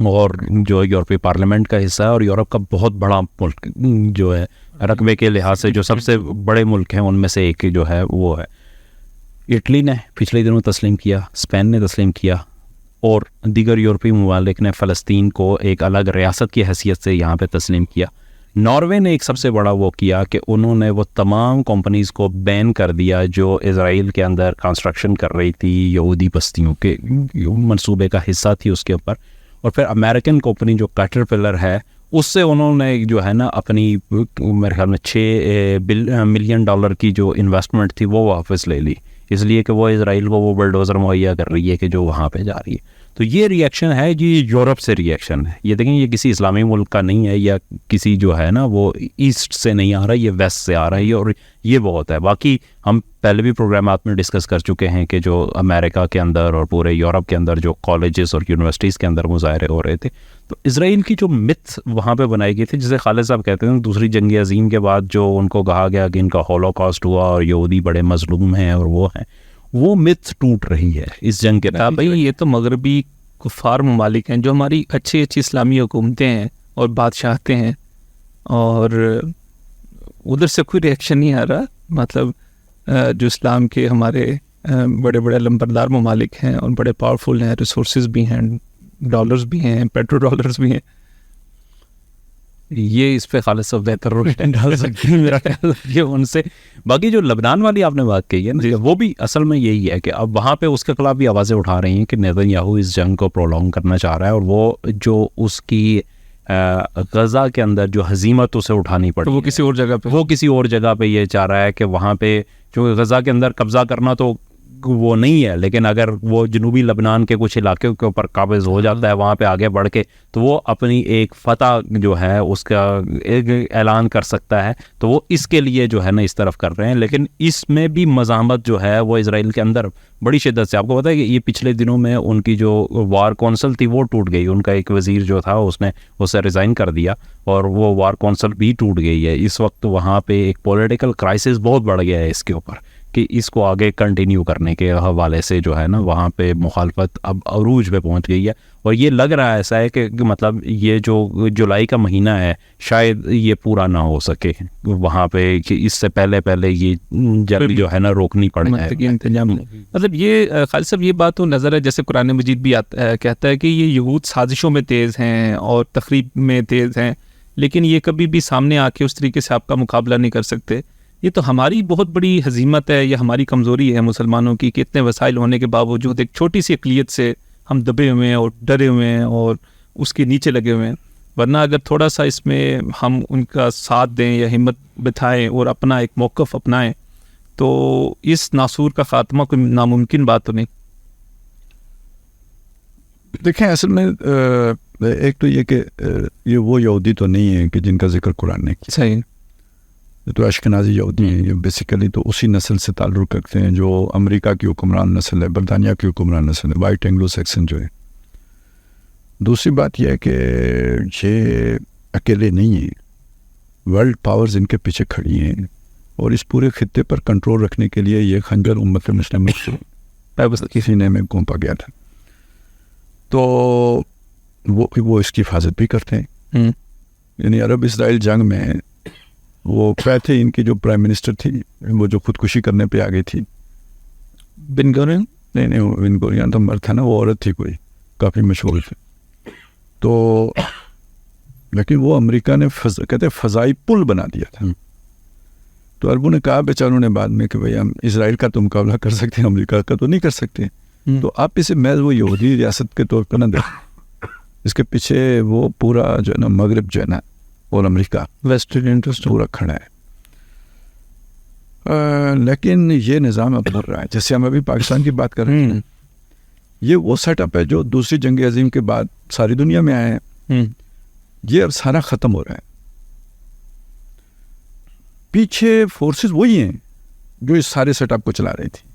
اور جو یورپی پارلیمنٹ کا حصہ ہے, اور یورپ کا بہت بڑا ملک جو ہے رقبے کے لحاظ سے جو سب سے بڑے ملک ہیں ان میں سے ایک جو ہے وہ ہے. اٹلی نے پچھلے دنوں تسلیم کیا, اسپین نے تسلیم کیا, اور دیگر یورپی ممالک نے فلسطین کو ایک الگ ریاست کی حیثیت سے یہاں پہ تسلیم کیا. ناروے نے ایک سب سے بڑا وہ کیا کہ انہوں نے وہ تمام کمپنیز کو بین کر دیا جو اسرائیل کے اندر کنسٹرکشن کر رہی تھی یہودی بستیوں کے منصوبے کا حصہ تھی اس کے اوپر. اور پھر امریکن کمپنی جو کیٹرپلر ہے اس سے انہوں نے جو ہے نا اپنی میرے خیال میں $6 ملین کی جو انویسٹمنٹ تھی وہ واپس لے لی, اس لیے کہ وہ اسرائیل کو وہ بلڈوزر مہیا کر رہی ہے کہ جو وہاں پہ جا رہی ہے. تو یہ ریئیکشن ہے جی, یورپ سے ریئیکشن ہے. یہ دیکھیں یہ کسی اسلامی ملک کا نہیں ہے یا کسی جو ہے نا وہ ایسٹ سے نہیں آ رہا, یہ ویسٹ سے آ رہا ہے, اور یہ بہت ہے. باقی ہم پہلے بھی پروگرامات میں ڈسکس کر چکے ہیں کہ جو امریکہ کے اندر اور پورے یورپ کے اندر جو کالجز اور یونیورسٹیز کے اندر مظاہرے ہو رہے تھے, تو اسرائیل کی جو متھ وہاں پہ بنائی گئی تھی, جسے خالد صاحب کہتے ہیں دوسری جنگ عظیم کے بعد جو ان کو کہا گیا کہ ان کا ہولوکاسٹ ہوا اور یہودی بڑے مظلوم ہیں اور وہ ہیں, وہ متھ ٹوٹ رہی ہے اس جنگ کے تحت. بھائی یہ تو مغربی کفار ممالک ہیں جو ہماری اچھی اسلامی حکومتیں ہیں اور بادشاہتیں ہیں, اور ادھر سے کوئی ریئیکشن نہیں آ رہا. مطلب جو اسلام کے ہمارے بڑے بڑے لمبردار ممالک ہیں اور بڑے پاورفل ہیں, ریسورسز بھی ہیں, ڈالرز بھی ہیں, پیٹرو ڈالرز بھی ہیں. یہ اس پہ خالد صاحب بہتر روشنی ڈال سکتے ہیں میرا خیال ہے ان سے. باقی جو لبنان والی آپ نے بات کہی ہے نا, وہ بھی اصل میں یہی ہے کہ اب وہاں پہ اس کے خلاف بھی آوازیں اٹھا رہی ہیں کہ نیتن یاہو اس جنگ کو پرولونگ کرنا چاہ رہا ہے, اور وہ جو اس کی غزہ کے اندر جو ہزیمت اسے اٹھانی پڑی وہ کسی اور جگہ پہ یہ چاہ رہا ہے کہ وہاں پہ جو غزہ کے اندر قبضہ کرنا تو وہ نہیں ہے, لیکن اگر وہ جنوبی لبنان کے کچھ علاقے کے اوپر قابض ہو جاتا ہے وہاں پہ آگے بڑھ کے, تو وہ اپنی ایک فتح جو ہے اس کا ایک اعلان کر سکتا ہے. تو وہ اس کے لیے جو ہے نا اس طرف کر رہے ہیں, لیکن اس میں بھی مزاحمت جو ہے وہ اسرائیل کے اندر بڑی شدت سے. آپ کو پتہ ہے کہ یہ پچھلے دنوں میں ان کی جو وار کونسل تھی وہ ٹوٹ گئی, ان کا ایک وزیر جو تھا اس نے اسے ریزائن کر دیا اور وہ وار کونسل بھی ٹوٹ گئی ہے. اس وقت وہاں پہ ایک پولیٹیکل کرائسس بہت بڑھ گیا ہے اس کے اوپر کہ اس کو آگے کنٹینیو کرنے کے حوالے سے جو ہے نا وہاں پہ مخالفت اب عروج پہ پہنچ گئی ہے. اور یہ لگ رہا ہے ایسا ہے کہ مطلب یہ جو جولائی کا مہینہ ہے شاید یہ پورا نہ ہو سکے وہاں پہ, کہ اس سے پہلے یہ جنگ جو ہے نا روکنی پڑ جائے. مطلب یہ خالد صاحب یہ بات تو نظر ہے, جیسے قرآن مجید بھی کہتا ہے کہ یہ یہود سازشوں میں تیز ہیں اور تخریب میں تیز ہیں, لیکن یہ کبھی بھی سامنے آ کے اس طریقے سے آپ کا مقابلہ نہیں کر سکتے. یہ تو ہماری بہت بڑی ہزیمت ہے, یہ ہماری کمزوری ہے مسلمانوں کی کہ اتنے وسائل ہونے کے باوجود ایک چھوٹی سی اقلیت سے ہم دبے ہوئے ہیں اور ڈرے ہوئے ہیں اور اس کے نیچے لگے ہوئے ہیں. ورنہ اگر تھوڑا سا اس میں ہم ان کا ساتھ دیں یا ہمت بٹھائیں اور اپنا ایک موقف اپنائیں تو اس ناسور کا خاتمہ کوئی ناممکن بات تو نہیں. دیکھیں اصل میں ایک تو یہ کہ یہ وہ یہودی تو نہیں ہے کہ جن کا ذکر قرآن نے کیا. صحیح. یہ تو اشکنازی یہودی ہیں، یہ بیسیکلی تو اسی نسل سے تعلق رکھتے ہیں جو امریکہ کی حکمران نسل ہے، برطانیہ کی حکمران نسل ہے، وائٹ اینگلو سیکسن جو ہے. دوسری بات یہ ہے کہ یہ اکیلے نہیں ہیں، ورلڈ پاورز ان کے پیچھے کھڑی ہیں، اور اس پورے خطے پر کنٹرول رکھنے کے لیے یہ خنجر امت مسلمہ کے سینے میں گھونپا گیا تھا. تو وہ اس کی حفاظت بھی کرتے ہیں. یعنی عرب اسرائیل جنگ میں وہ کیا تھے، ان کی جو پرائم منسٹر تھی وہ جو خودکشی کرنے پہ آ گئی تھی، بن گورین، نہیں بن گورین تو مرد تھا نا، وہ عورت تھی کوئی کافی مشہور تھی. تو لیکن وہ امریکہ نے کہتے فضائی پل بنا دیا تھا. تو عربوں نے کہا بیچاروں نے بعد میں کہ بھئی ہم اسرائیل کا تو مقابلہ کر سکتے ہیں، امریکہ کا تو نہیں کر سکتے. تو آپ اسے محض وہ یہودی ریاست کے طور پر نہ دیکھیں، اس کے پیچھے وہ پورا جو ہے نا مغرب جو ہے نا اور امریکہ ویسٹرن انٹرسٹ پورا کھڑا ہے. لیکن یہ نظام اب بڑھ رہا ہے. جیسے ہم ابھی پاکستان کی بات کر رہے ہیں، یہ وہ سیٹ اپ ہے جو دوسری جنگ عظیم کے بعد ساری دنیا میں آئے ہیں. یہ اب سارا ختم ہو رہا ہے. پیچھے فورسز وہی ہیں جو اس سارے سیٹ اپ کو چلا رہی تھی،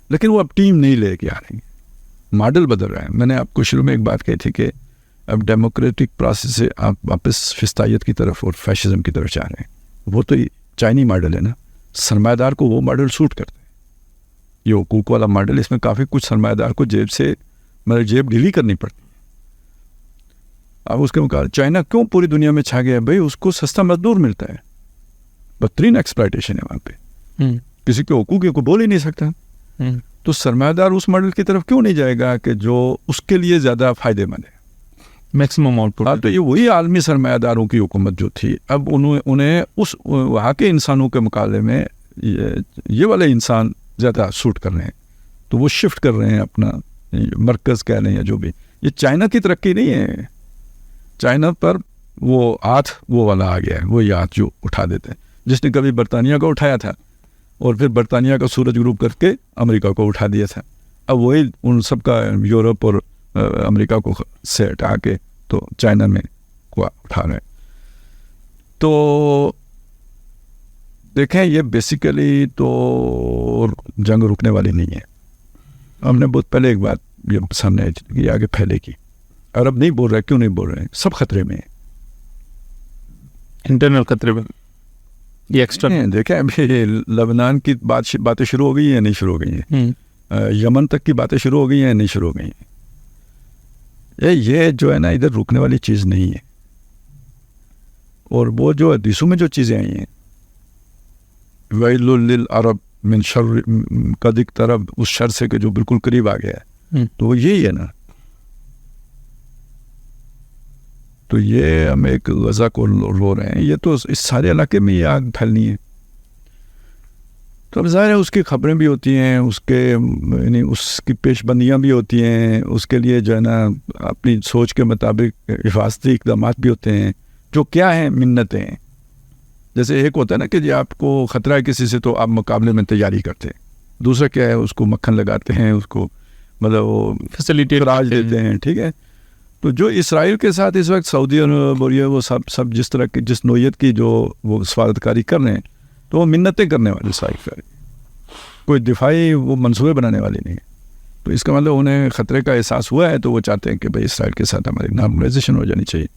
لیکن وہ اب ٹیم نہیں لے کے آ رہی ہیں، ماڈل بدل رہا ہے. میں نے آپ کو شروع میں ایک بات کہی تھی کہ اب ڈیموکریٹک پروسیس سے آپ واپس فسطائیت کی طرف اور فیشزم کی طرف جا رہے ہیں. وہ تو چائنی ماڈل ہے نا، سرمایہ دار کو وہ ماڈل سوٹ کرتا ہے. یہ حقوق والا ماڈل، اس میں کافی کچھ سرمایہ دار کو جیب سے مطلب جیب ڈھیلی کرنی پڑتی ہے. اب اس کے مقابلے چائنا کیوں پوری دنیا میں چھا گیا ہے؟ بھائی اس کو سستا مزدور ملتا ہے، بدترین ایکسپلائٹیشن ہے وہاں پہ، کسی کے حقوق کو بول ہی نہیں سکتا. تو سرمایہ دار اس ماڈل کی طرف کیوں نہیں جائے گا کہ جو اس کے لیے زیادہ فائدے مند ہے، میکسیمم آؤٹ پٹ. تو یہ وہی عالمی سرمایہ داروں کی حکومت جو تھی، اب انہیں اس وہاں کے انسانوں کے مقابلے میں یہ والے انسان زیادہ سوٹ کر رہے ہیں. تو وہ شفٹ کر رہے ہیں اپنا مرکز کہہ لیں یا جو بھی. یہ چائنا کی ترقی نہیں ہے، چائنا پر وہ ہاتھ وہ والا آ گیا ہے، وہی ہاتھ جو اٹھا دیتے ہیں، جس نے کبھی برطانیہ کو اٹھایا تھا اور پھر برطانیہ کا سورج غروب کر کے امریکہ کو اٹھا دیا تھا. اب وہی ان سب کا یورپ اور امریکہ کو سے ہٹا کے تو چائنا میں کو اٹھا رہے ہیں. تو دیکھیں یہ بیسیکلی تو جنگ رکنے والی نہیں ہے. ہم نے بہت پہلے ایک بات یہ سامنے آئی تھی کہ یہ آگے پھیلے گی. عرب نہیں بول رہے، کیوں نہیں بول رہے ہیں؟ سب خطرے میں ہیں، انٹرنل خطرے میں. یہ ایکسٹرا دیکھیں ابھی لبنان کی باتیں شروع ہو گئی ہیں یا نہیں شروع ہو گئی ہیں، یمن تک کی باتیں شروع ہو گئی ہیں یا نہیں شروع ہو گئی ہیں. یہ جو ہے نا ادھر رکنے والی چیز نہیں ہے. اور وہ جو حدیثوں میں جو چیزیں آئی ہیں، ویل للعرب من شر قد اقترب، اس شر سے کہ جو بالکل قریب آ گیا ہے، تو وہ یہی ہے نا. تو یہ ہم ایک غزہ کو رو رہے ہیں، یہ تو اس سارے علاقے میں یہ آگ پھیلنی ہے. تو اب ظاہر ہے اس کی خبریں بھی ہوتی ہیں، اس کے یعنی اس کی پیش بندیاں بھی ہوتی ہیں، اس کے لیے جو ہے نا اپنی سوچ کے مطابق حفاظتی اقدامات بھی ہوتے ہیں جو کیا ہیں منتیں. جیسے ایک ہوتا ہے نا کہ جی آپ کو خطرہ ہے کسی سے تو آپ مقابلے میں تیاری کرتے ہیں. دوسرا کیا ہے، اس کو مکھن لگاتے ہیں، اس کو مطلب وہ فیسلیٹی راج دیتے ہیں. ٹھیک ہے. تو جو اسرائیل کے ساتھ اس وقت سعودی عرب اور یہ وہ سب جس طرح کی جس نوعیت کی جو وہ سفارتکاری کر رہے ہیں، تو وہ منتیں کرنے والے اسرائیل، کوئی دفاعی وہ منصوبے بنانے والے نہیں ہیں. تو اس کا مطلب انہیں خطرے کا احساس ہوا ہے تو وہ چاہتے ہیں کہ بھائی اسرائیل کے ساتھ ہماری نارملائزیشن ہو جانی چاہیے.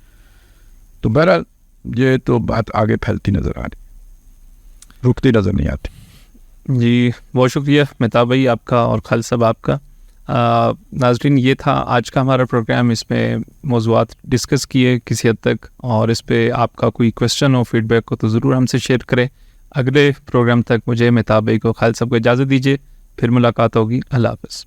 تو بہرحال یہ تو بات آگے پھیلتی نظر آ رہی، رکتی نظر نہیں آتی. جی بہت شکریہ مہتاب بھائی آپ کا اور خالد صاحب آپ کا. ناظرین یہ تھا آج کا ہمارا پروگرام. اس میں موضوعات ڈسکس کیے کسی حد تک، اور اس پہ آپ کا کوئی کویسچن ہو، فیڈ بیک ہو تو ضرور ہم سے شیئر کریں. اگلے پروگرام تک مجھے مہتاب بھائی کو خالد صاحب کو اجازت دیجیے، پھر ملاقات ہوگی. اللہ حافظ.